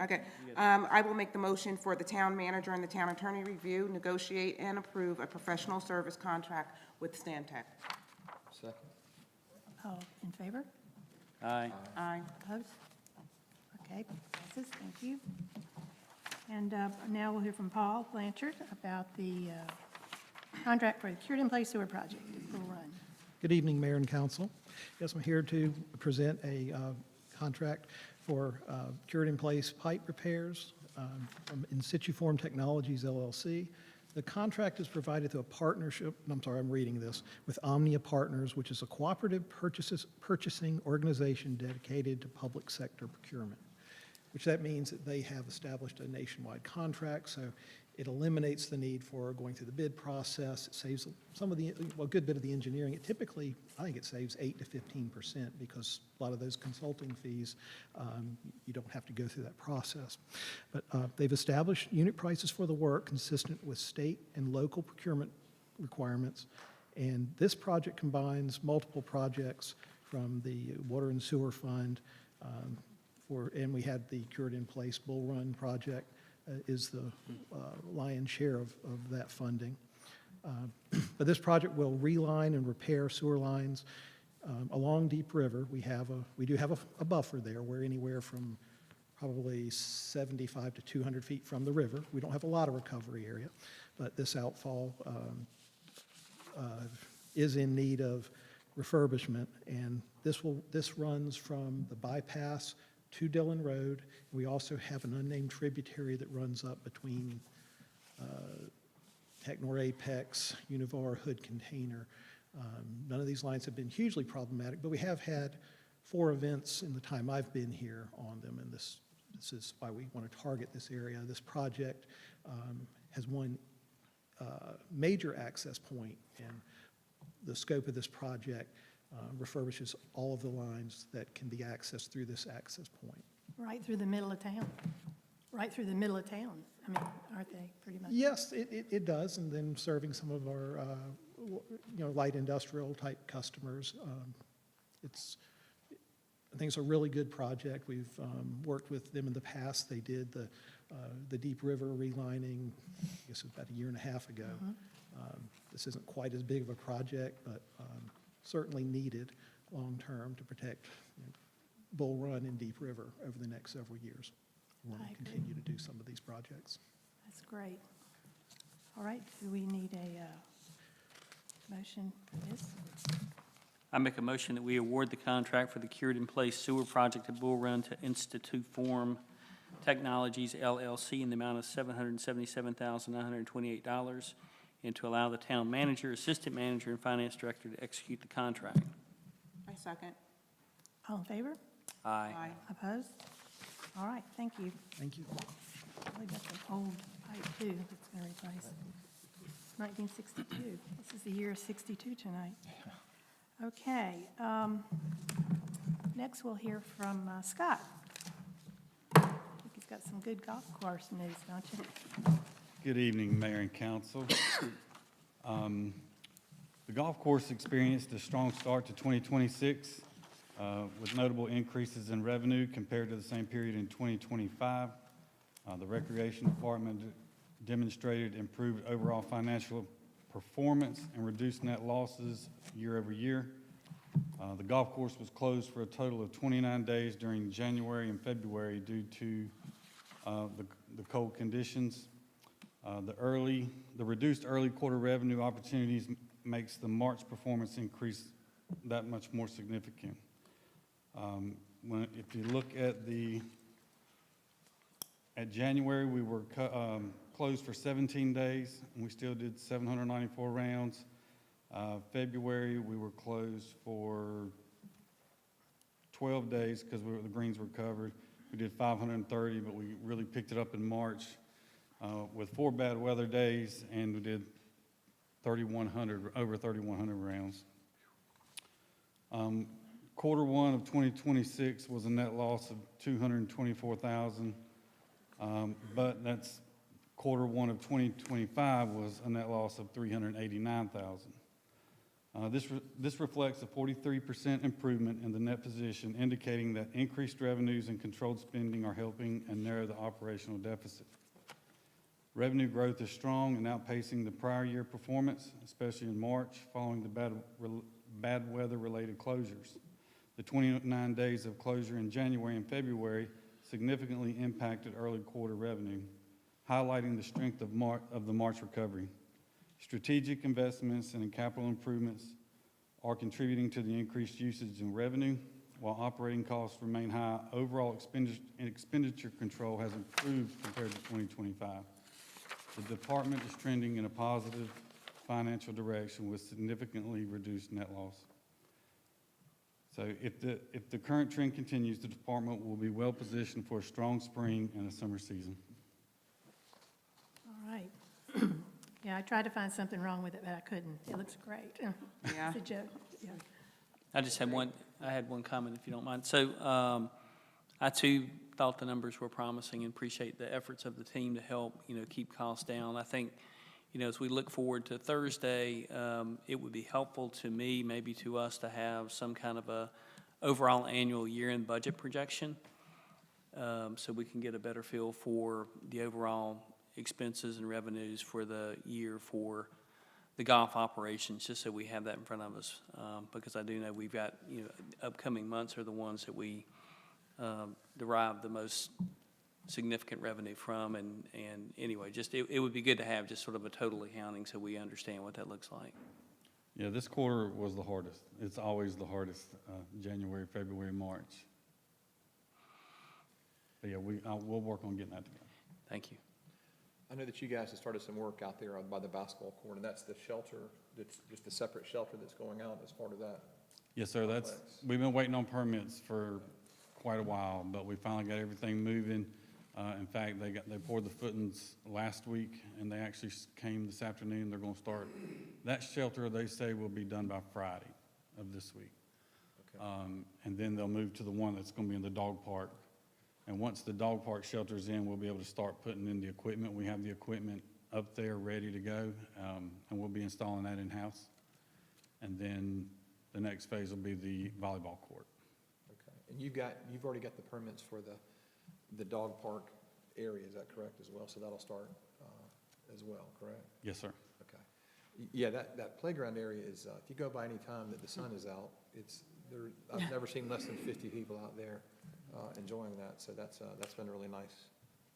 Okay. I will make the motion for the town manager and the town attorney review, negotiate, and approve a professional service contract with Stantec. Second. All in favor? Aye. Aye. Opposed? Okay, passes, thank you. And now we'll hear from Paul Blanchard about the contract for the cured-in-place sewer project at Bull Run. Good evening, Mayor and Council. Yes, I'm here to present a contract for cured-in-place pipe repairs from In Situ Form Technologies LLC. The contract is provided through a partnership, I'm reading this, with Omnia Partners, which is a cooperative purchasing organization dedicated to public sector procurement, which that means that they have established a nationwide contract, so it eliminates the need for going through the bid process. It saves some of the, well, a good bit of the engineering. It typically, I think it saves 8 to 15% because a lot of those consulting fees, you don't have to go through that process. But they've established unit prices for the work consistent with state and local procurement requirements. And this project combines multiple projects from the Water and Sewer Fund, and we had the Cured in Place Bull Run project is the lion's share of that funding. But this project will reline and repair sewer lines along Deep River. We do have a buffer there. We're anywhere from probably 75 to 200 feet from the river. We don't have a lot of recovery area, but this outfall is in need of refurbishment, and this runs from the bypass to Dillon Road. We also have an unnamed tributary that runs up between Technor Apex, Univar, Hood Container. None of these lines have been hugely problematic, but we have had 4 events in the time I've been here on them, and this is why we want to target this area. This project has one major access point, and the scope of this project refurbishes all of the lines that can be accessed through this access point. Right through the middle of town. Right through the middle of town. I mean, aren't they pretty much? Yes, it does, and then serving some of our, light industrial type customers. I think it's a really good project. We've worked with them in the past. They did the Deep River relining, I guess it was about a year and a half ago. This isn't quite as big of a project, but certainly needed long-term to protect Bull Run and Deep River over the next several years. We want to continue to do some of these projects. That's great. All right, do we need a motion for this? I make a motion that we award the contract for the cured-in-place sewer project at Bull Run to Institute Form Technologies LLC in the amount of $777,928, and to allow the town manager, assistant manager, and finance director to execute the contract. I second. All in favor? Aye. Opposed? All right, thank you. Thank you. Really got an old pipe too that's going to replace. 1962. This is the year of 62 tonight. Okay. Next, we'll hear from Scott. I think he's got some good golf course news, don't you? Good evening, Mayor and Council. The golf course experienced a strong start to 2026 with notable increases in revenue compared to the same period in 2025. The Recreation Department demonstrated improved overall financial performance and reduced net losses year over year. The golf course was closed for a total of 29 days during January and February due to the cold conditions. The reduced early quarter revenue opportunities makes the March performance increase that much more significant. If you look at January, we were closed for 17 days, and we still did 794 rounds. February, we were closed for 12 days because the greens were covered. We did 530, but we really picked it up in March with 4 bad weather days, and we did over 3,100 rounds. Quarter 1 of 2026 was a net loss of $224,000, but that's quarter 1 of 2025 was a net loss of $389,000. This reflects a 43% improvement in the net position, indicating that increased revenues and controlled spending are helping and narrow the operational deficit. Revenue growth is strong and outpacing the prior year performance, especially in March, following the bad weather-related closures. The 29 days of closure in January and February significantly impacted early quarter revenue, highlighting the strength of the March recovery. Strategic investments and in capital improvements are contributing to the increased usage in revenue. While operating costs remain high, overall expenditure control has improved compared to 2025. The department is trending in a positive financial direction with significantly reduced net loss. So if the current trend continues, the department will be well positioned for a strong spring and a summer season. All right. Yeah, I tried to find something wrong with it, but I couldn't. It looks great. Yeah. It's a joke. Yeah. I just had one comment, if you don't mind. So I too thought the numbers were promising and appreciate the efforts of the team to help, keep costs down. I think, as we look forward to Thursday, it would be helpful to me, maybe to us, to have some kind of a overall annual year-end budget projection, so we can get a better feel for the overall expenses and revenues for the year for the golf operations, just so we have that in front of us, because I do know we've got, upcoming months are the ones that we derive the most significant revenue from, and anyway, just it would be good to have just sort of a total accounting so we understand what that looks like. Yeah, this quarter was the hardest. It's always the hardest, January, February, March. But yeah, we'll work on getting that together. Thank you. I know that you guys have started some work out there by the basketball court, and that's the shelter, that's just a separate shelter that's going out as part of that. Yes, sir. We've been waiting on permits for quite a while, but we finally got everything moving. In fact, they poured the footings last week, and they actually came this afternoon. They're going to start. That shelter, they say, will be done by Friday of this week. Okay. And then they'll move to the one that's going to be in the dog park. And once the dog park shelter's in, we'll be able to start putting in the equipment. We have the equipment up there ready to go, and we'll be installing that in-house. And then the next phase will be the volleyball court. Okay. And you've already got the permits for the dog park area, is that correct as well? So that'll start as well, correct? Yes, sir. Okay. Yeah, that playground area is, if you go by any time that the sun is out, I've never seen less than 50 people out there enjoying that. So that's been a really nice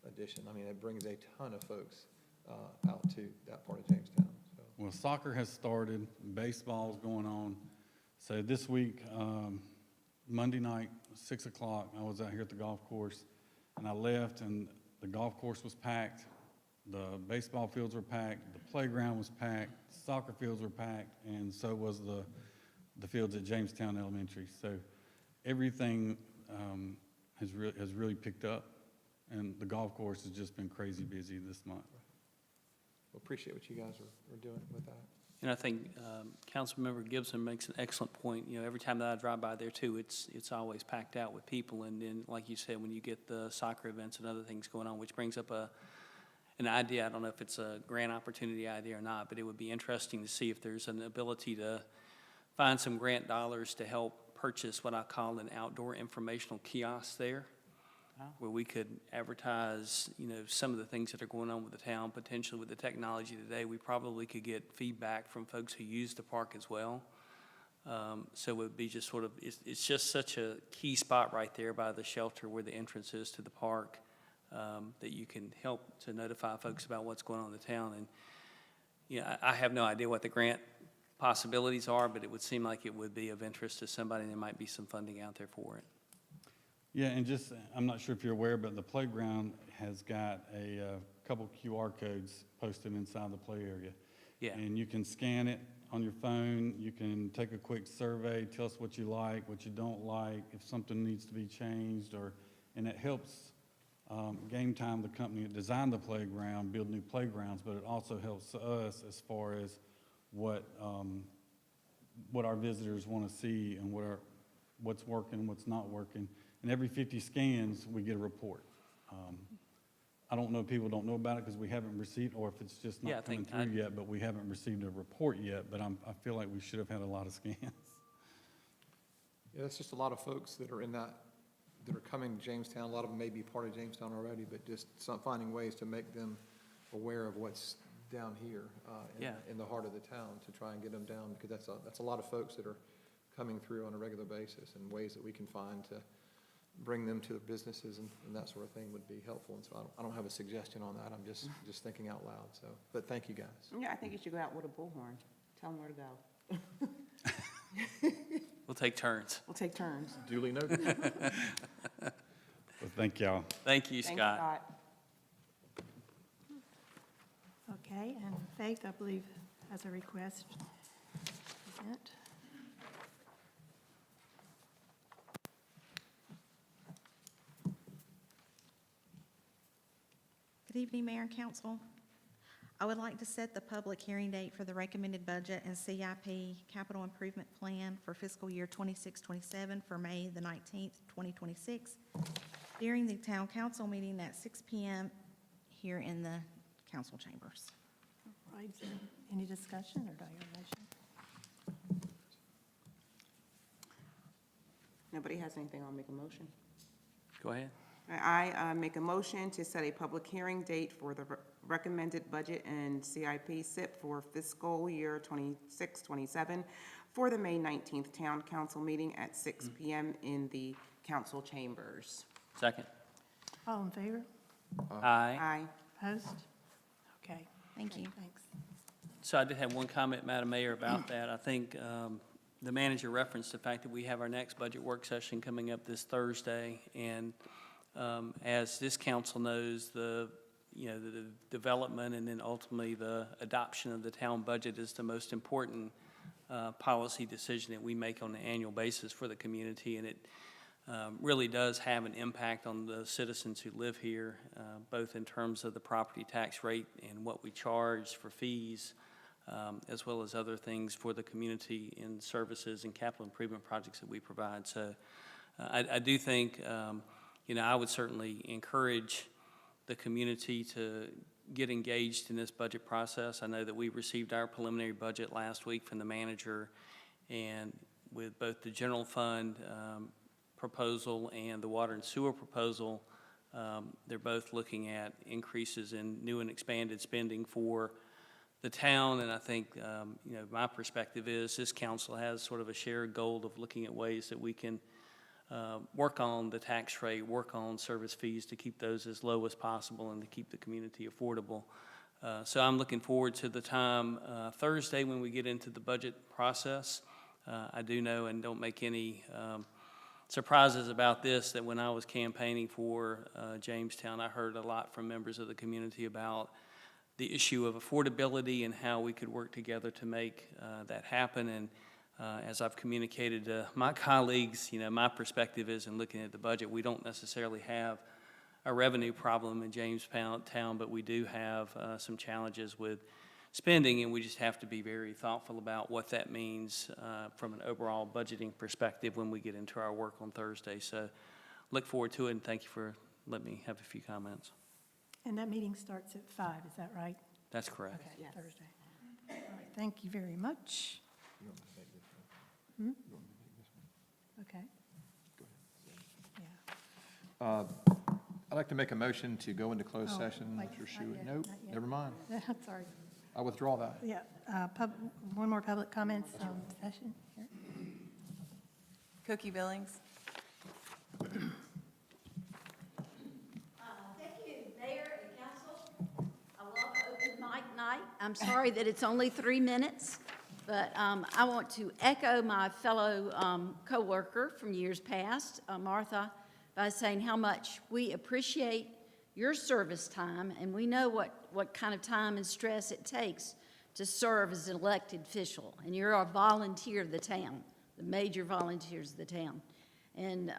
addition. I mean, it brings a ton of folks out to that part of Jamestown. So. Well, soccer has started, baseball's going on. So this week, Monday night, 6 o'clock, I was out here at the golf course, and I left, and the golf course was packed, the baseball fields were packed, the playground was packed, soccer fields were packed, and so was the fields at Jamestown Elementary. So everything has really picked up, and the golf course has just been crazy busy this month. Well, appreciate what you guys are doing with that. And I think Councilmember Gibson makes an excellent point. Every time that I drive by there too, it's always packed out with people. And then, like you said, when you get the soccer events and other things going on, which brings up an idea. I don't know if it's a grant opportunity idea or not, but it would be interesting to see if there's an ability to find some grant dollars to help purchase what I call an outdoor informational kiosk there, where we could advertise, some of the things that are going on with the town. Potentially with the technology today, we probably could get feedback from folks who use the park as well. So it would be just sort of, it's just such a key spot right there by the shelter where the entrance is to the park, that you can help to notify folks about what's going on in the town. And, I have no idea what the grant possibilities are, but it would seem like it would be of interest to somebody, and there might be some funding out there for it. Yeah, and just, I'm not sure if you're aware, but the playground has got a couple QR codes posted inside the play area. Yeah. And you can scan it on your phone. You can take a quick survey, tell us what you like, what you don't like, if something needs to be changed, and it helps Game Time, the company that designed the playground, build new playgrounds, but it also helps us as far as what our visitors want to see and what's working, what's not working. And every 50 scans, we get a report. I don't know if people don't know about it because we haven't received, or if it's just Yeah, I not coming think through yet, but we haven't received a report yet, but I feel like we should have had a lot of scans. Yeah, that's just a lot of folks that are in that are coming to Jamestown. A lot of them may be part of Jamestown already, but just finding ways to make them aware of what's down here in the heart of the town, to try and get them down, because that's a lot of folks that are coming through on a regular basis, and ways that we can find to bring them to the businesses and that sort of thing would be helpful. And so I don't have a suggestion on that. I'm just thinking out loud. So, but thank you guys. Yeah, I think you should go out with a bullhorn. Tell them where to go. We'll take turns. We'll take turns. Duly noted. Well, thank y'all. Thank you, Thanks, Scott. Okay, and Faith, I believe, has a request to present. Good evening, Mayor and Council. I would like to set the public hearing date for the recommended budget and CIP capital improvement plan for fiscal year 26-27 for May the 19th, 2026, during the town council meeting at 6 p.m. here in the council chambers. All right, any discussion, or do I hear a motion? Nobody has anything, I'll make a motion. Go ahead. I make a motion to set a public hearing date for the recommended budget and CIP SIP for fiscal year 26-27 for the May 19th town council meeting at 6 p.m. in the council chambers. Second. All in favor? Aye. Aye. Opposed? Okay. Thank you. Thanks. So I did have one comment, Madam Mayor, about that. I think the manager referenced the fact that we have our next budget work session coming up this Thursday, and as this council knows, the development and then ultimately the adoption of the town budget is the most important policy decision that we make on an annual basis for the community, and it really does have an impact on the citizens who live here, both in terms of the property tax rate and what we charge for fees, as well as other things for the community in services and capital improvement projects that we provide. So I do think I would certainly encourage the community to get engaged in this budget process. I know that we received our preliminary budget last week from the manager, and with both the general fund proposal and the water and sewer proposal, they're both looking at increases in new and expanded spending for the town. And I think, my perspective is this council has sort of a shared goal of looking at ways that we can work on the tax rate, work on service fees to keep those as low as possible and to keep the community affordable. So I'm looking forward to the time Thursday when we get into the budget process. I do know, and don't make any surprises about this, that when I was campaigning for Jamestown, I heard a lot from members of the community about the issue of affordability and how we could work together to make that happen. And as I've communicated to my colleagues, my perspective is, in looking at the budget, we don't necessarily have a revenue problem in Jamestown, but we do have some challenges with spending, and we just have to be very thoughtful about what that means from an overall budgeting perspective when we get into our work on Thursday. So look forward to it, and thank you for letting me have a few comments. And that meeting starts at 5, is that right? That's correct. Okay, yes. Thursday. All right, thank you very much. Okay. Yeah. I'd like to make a motion to go into closed session. wait, Mr. not Schuett. yet, Nope, not yet. never mind. Sorry. I withdraw that. Yeah, one more public comments session here. Cookie Billings. Thank you, Mayor and Council. I love open mic night. I'm sorry that it's only 3 minutes, but I want to echo my fellow coworker from years past, Martha, by saying how much we appreciate your service time, and we know what kind of time and stress it takes to serve as an elected official. And you're a volunteer of the town, the major volunteers of the town. And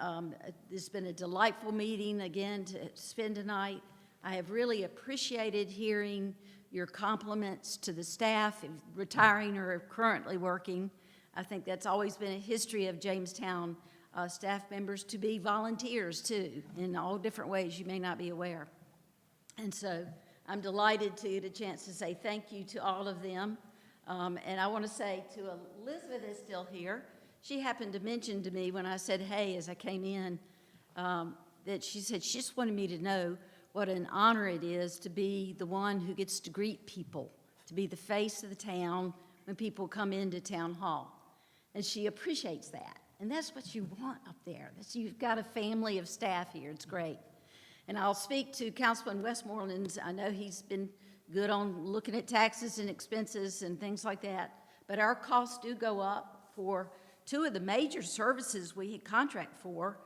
this has been a delightful meeting, again, to spend tonight. I have really appreciated hearing your compliments to the staff, retiring or currently working. I think that's always been a history of Jamestown staff members to be volunteers, too, in all different ways you may not be aware. And so I'm delighted to get a chance to say thank you to all of them. And I want to say to Elizabeth is still here. She happened to mention to me when I said, hey, as I came in, that she said she just wanted me to know what an honor it is to be the one who gets to greet people, to be the face of the town when people come into town hall. And she appreciates that. And that's what you want up there. You've got a family of staff here. It's great. And I'll speak to Councilman Westmoreland's. I know he's been good on looking at taxes and expenses and things like that. But our costs do go up for two of the major services we contract for.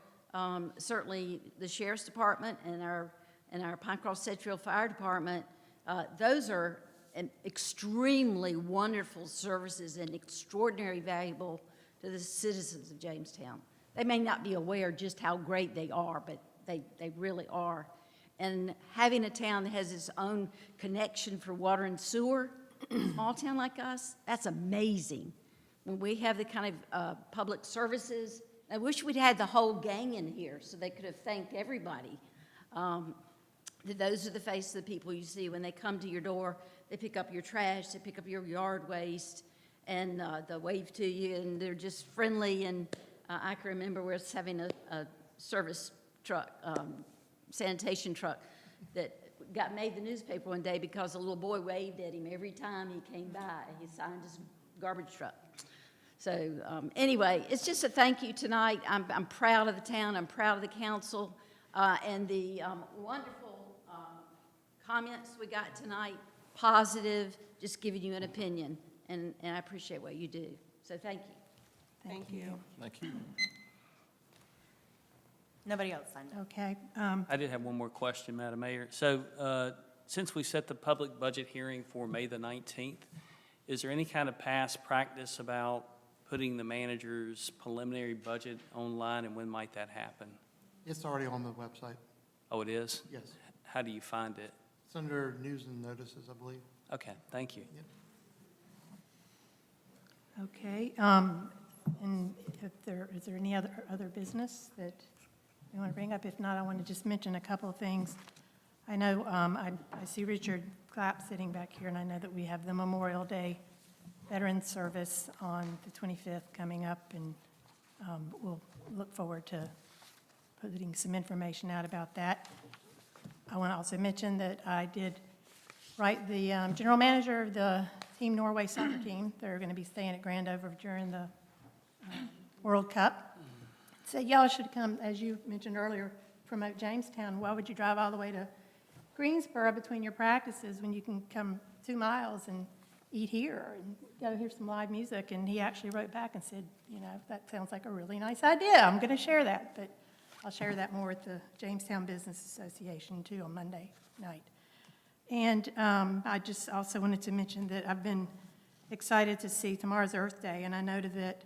Certainly the Sheriff's Department and our Pine Cross Sedgefield Fire Department. Those are extremely wonderful services and extraordinarily valuable to the citizens of Jamestown. They may not be aware just how great they are, but they really are. And having a town that has its own connection for water and sewer, a small town like us, that's amazing. When we have the kind of public services, I wish we'd had the whole gang in here so they could have thanked everybody. Those are the faces of the people you see when they come to your door. They pick up your trash, they pick up your yard waste, and they wave to you, and they're just friendly. And I can remember we were having a service truck, sanitation truck, that made the newspaper one day because a little boy waved at him every time he came by. He signed his garbage truck. So anyway, it's just a thank you tonight. I'm proud of the town. I'm proud of the council and the wonderful comments we got tonight. Positive, just giving you an opinion, and I appreciate what you do. So thank you. Thank you. Thank you. Nobody else signed up. Okay. I did have one more question, Madam Mayor. So since we set the public budget hearing for May the 19th, is there any kind of past practice about putting the manager's preliminary budget online, and when might that happen? It's already on the website. Oh, it is? Yes. How do you find it? It's under news and notices, I believe. Okay, thank you. Okay. And is there any other business that you want to bring up? If not, I want to just mention a couple of things. I know I see Richard Clapp sitting back here, and I know that we have the Memorial Day Veterans Service on the 25th coming up, and we'll look forward to putting some information out about that. I want to also mention that I did write the general manager of the Team Norway soccer team. They're going to be staying at Grandover during the World Cup. Said y'all should come, as you mentioned earlier, promote Jamestown. Why would you drive all the way to Greensboro between your practices when you can come 2 miles and eat here and go hear some live music? And he actually wrote back and said, you know, that sounds like a really nice idea. I'm going to share that, but I'll share that more with the Jamestown Business Association too on Monday night. And I just also wanted to mention that I've been excited to see tomorrow's Earth Day, and I noted that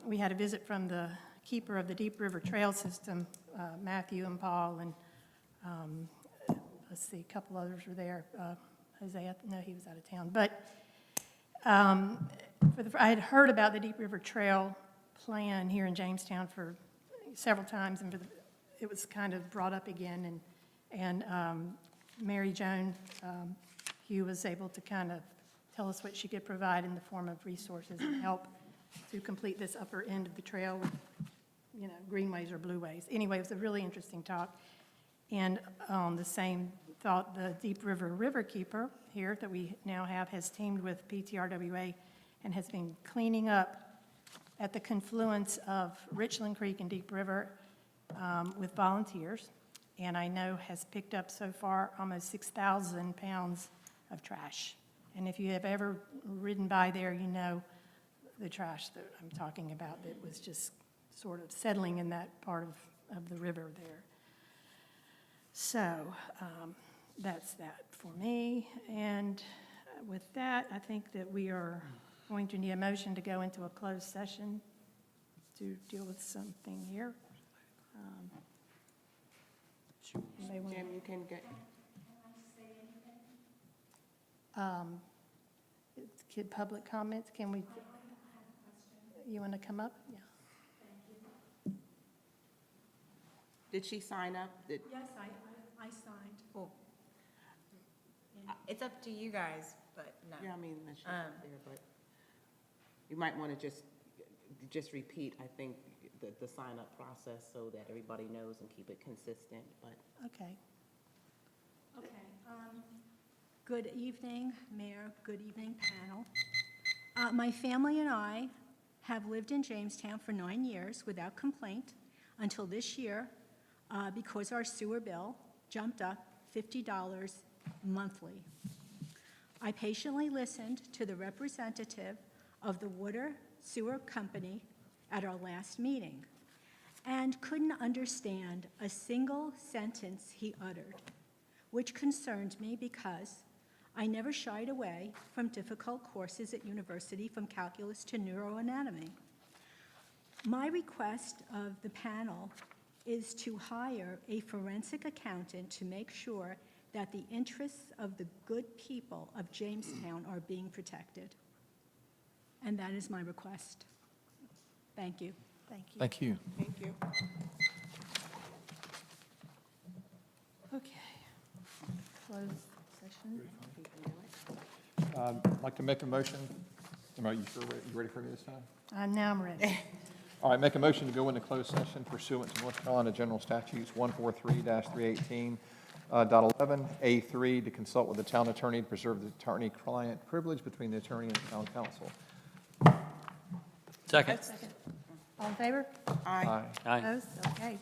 we had a visit from the keeper of the Deep River Trail System, Matthew and Paul, and let's see, a couple others were there. Jose, no, he was out of town. But I had heard about the Deep River Trail plan here in Jamestown for several times, and it was kind of brought up again, and Mary Joan Hugh was able to kind of tell us what she could provide in the form of resources and help to complete this upper end of the trail with, you know, greenways or blueways. Anyway, it was a really interesting talk. And on the same thought, the Deep River Riverkeeper here that we now have has teamed with PTRWA and has been cleaning up at the confluence of Richland Creek and Deep River with volunteers, and I know has picked up so far almost 6,000 pounds of trash. And if you have ever ridden by there, you know the trash that I'm talking about that was just sort of settling in that part of the river there. So that's that for me. And with that, I think that we are going to need a motion to go into a closed session to deal with something here. Jim, you can get. Public comments, can we? You want to come up? Yeah. Did she sign up? Yes, I signed. Well, It's up to you guys, but no. Yeah, I mean, that should be there, but you might want to just repeat, I think, the sign-up process so that everybody knows and keep it consistent, but. Okay. Okay. Good evening, Mayor. Good evening, panel. My family and I have lived in Jamestown for 9 years without complaint until this year because our sewer bill jumped up $50 monthly. I patiently listened to the representative of the water sewer company at our last meeting and couldn't understand a single sentence he uttered, which concerned me because I never shied away from difficult courses at university, from calculus to neuroanatomy. My request of the panel is to hire a forensic accountant to make sure that the interests of the good people of Jamestown are being protected. And that is my request. Thank you. Thank you. Thank you. Thank you. Okay. Closed session. I'd like to make a motion. Are you sure, you ready for me this time? Now I'm ready. All right, make a motion to go into closed session pursuant to North Carolina General Statutes 143-318, .11A3, to consult with the town attorney to preserve the attorney-client privilege between the attorney and the town council. Second. All in favor? Aye. Aye. Opposed? Okay.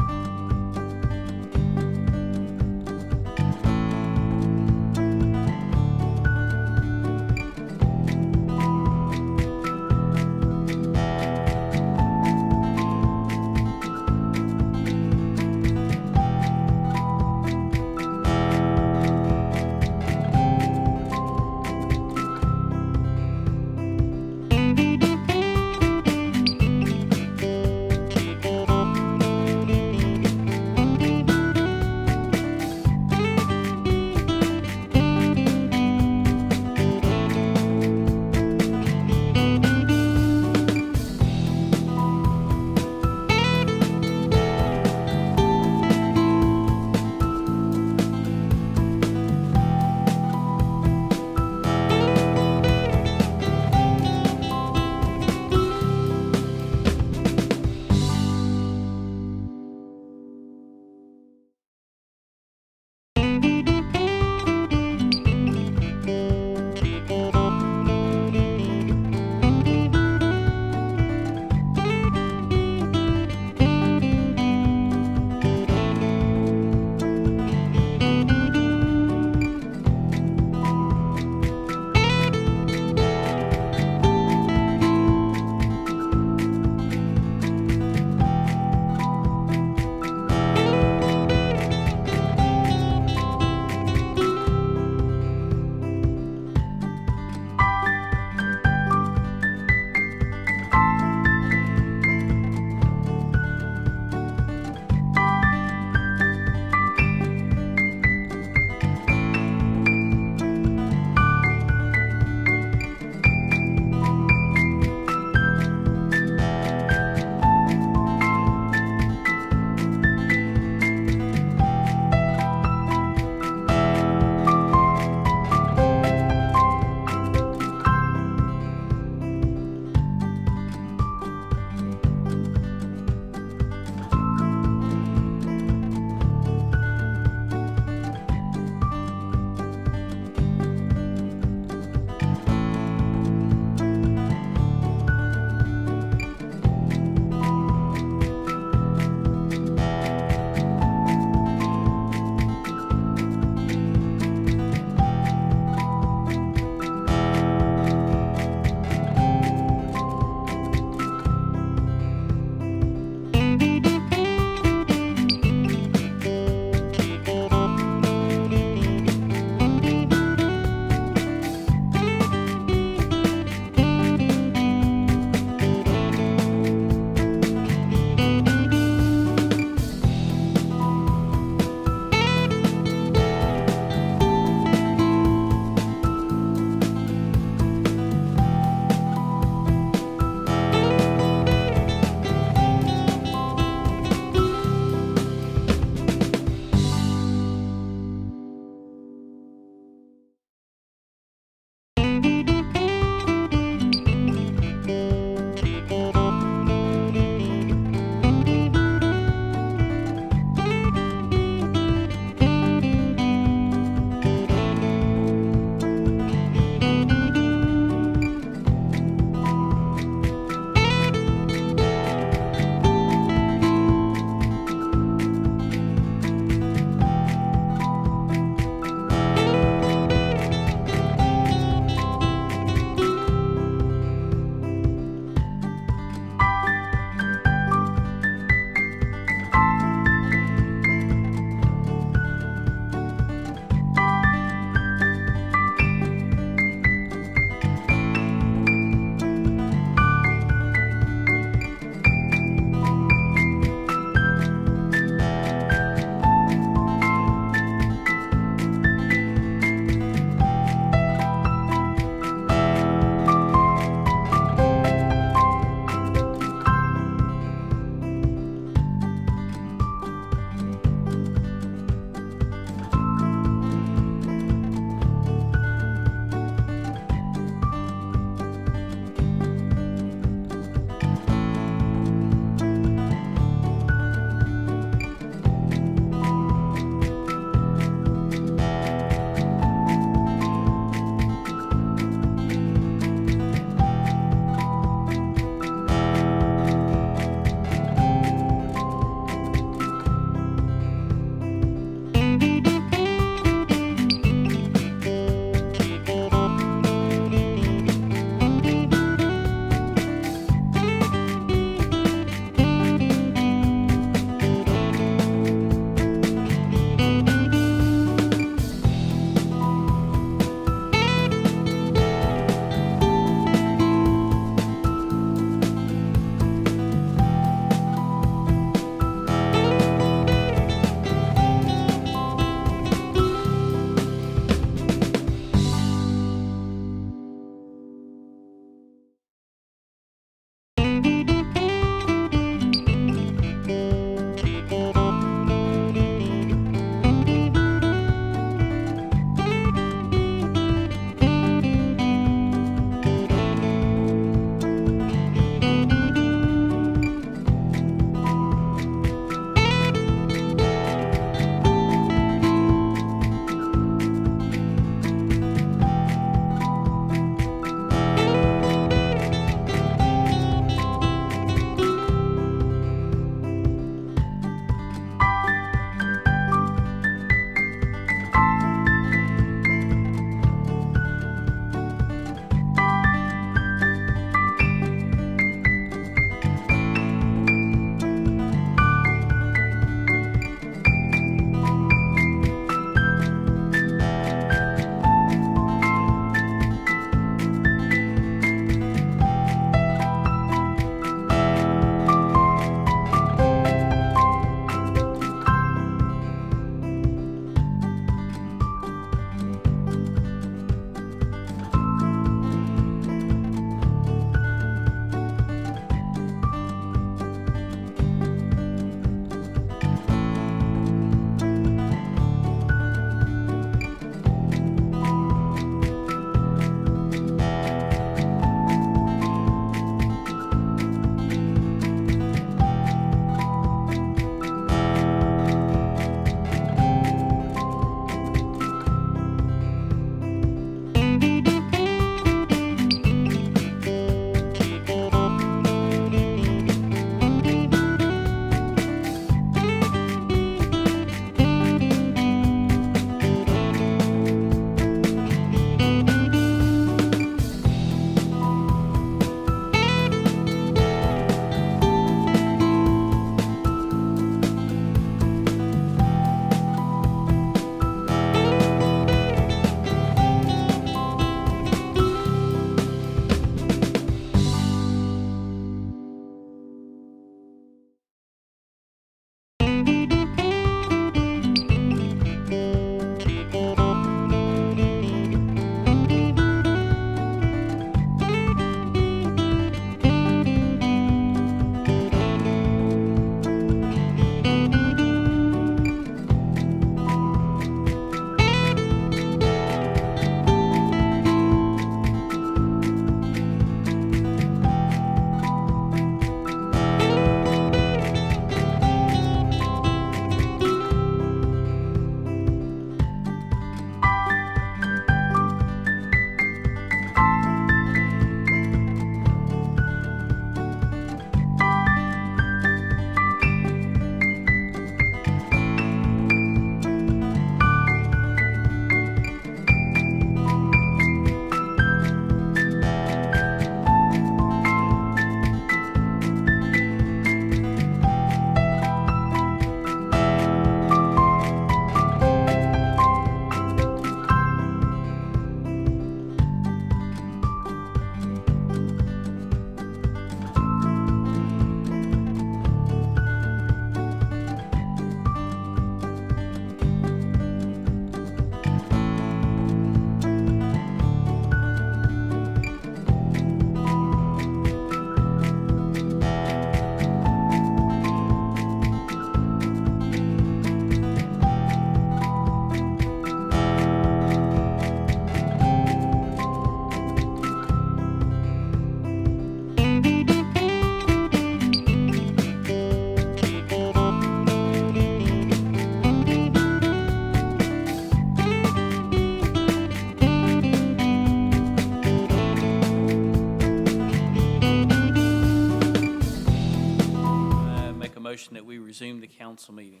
motion that we resume the council meeting.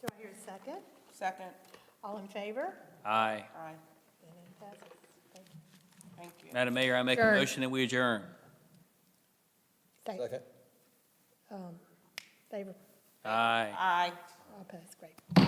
Do I hear a second? Second. All in favor? Aye. Aye. Then it passes. Thank you. Thank you. Madam Mayor, I make a Adjourn. motion that we adjourn. Second. Favor? Aye. Aye. All passed, great.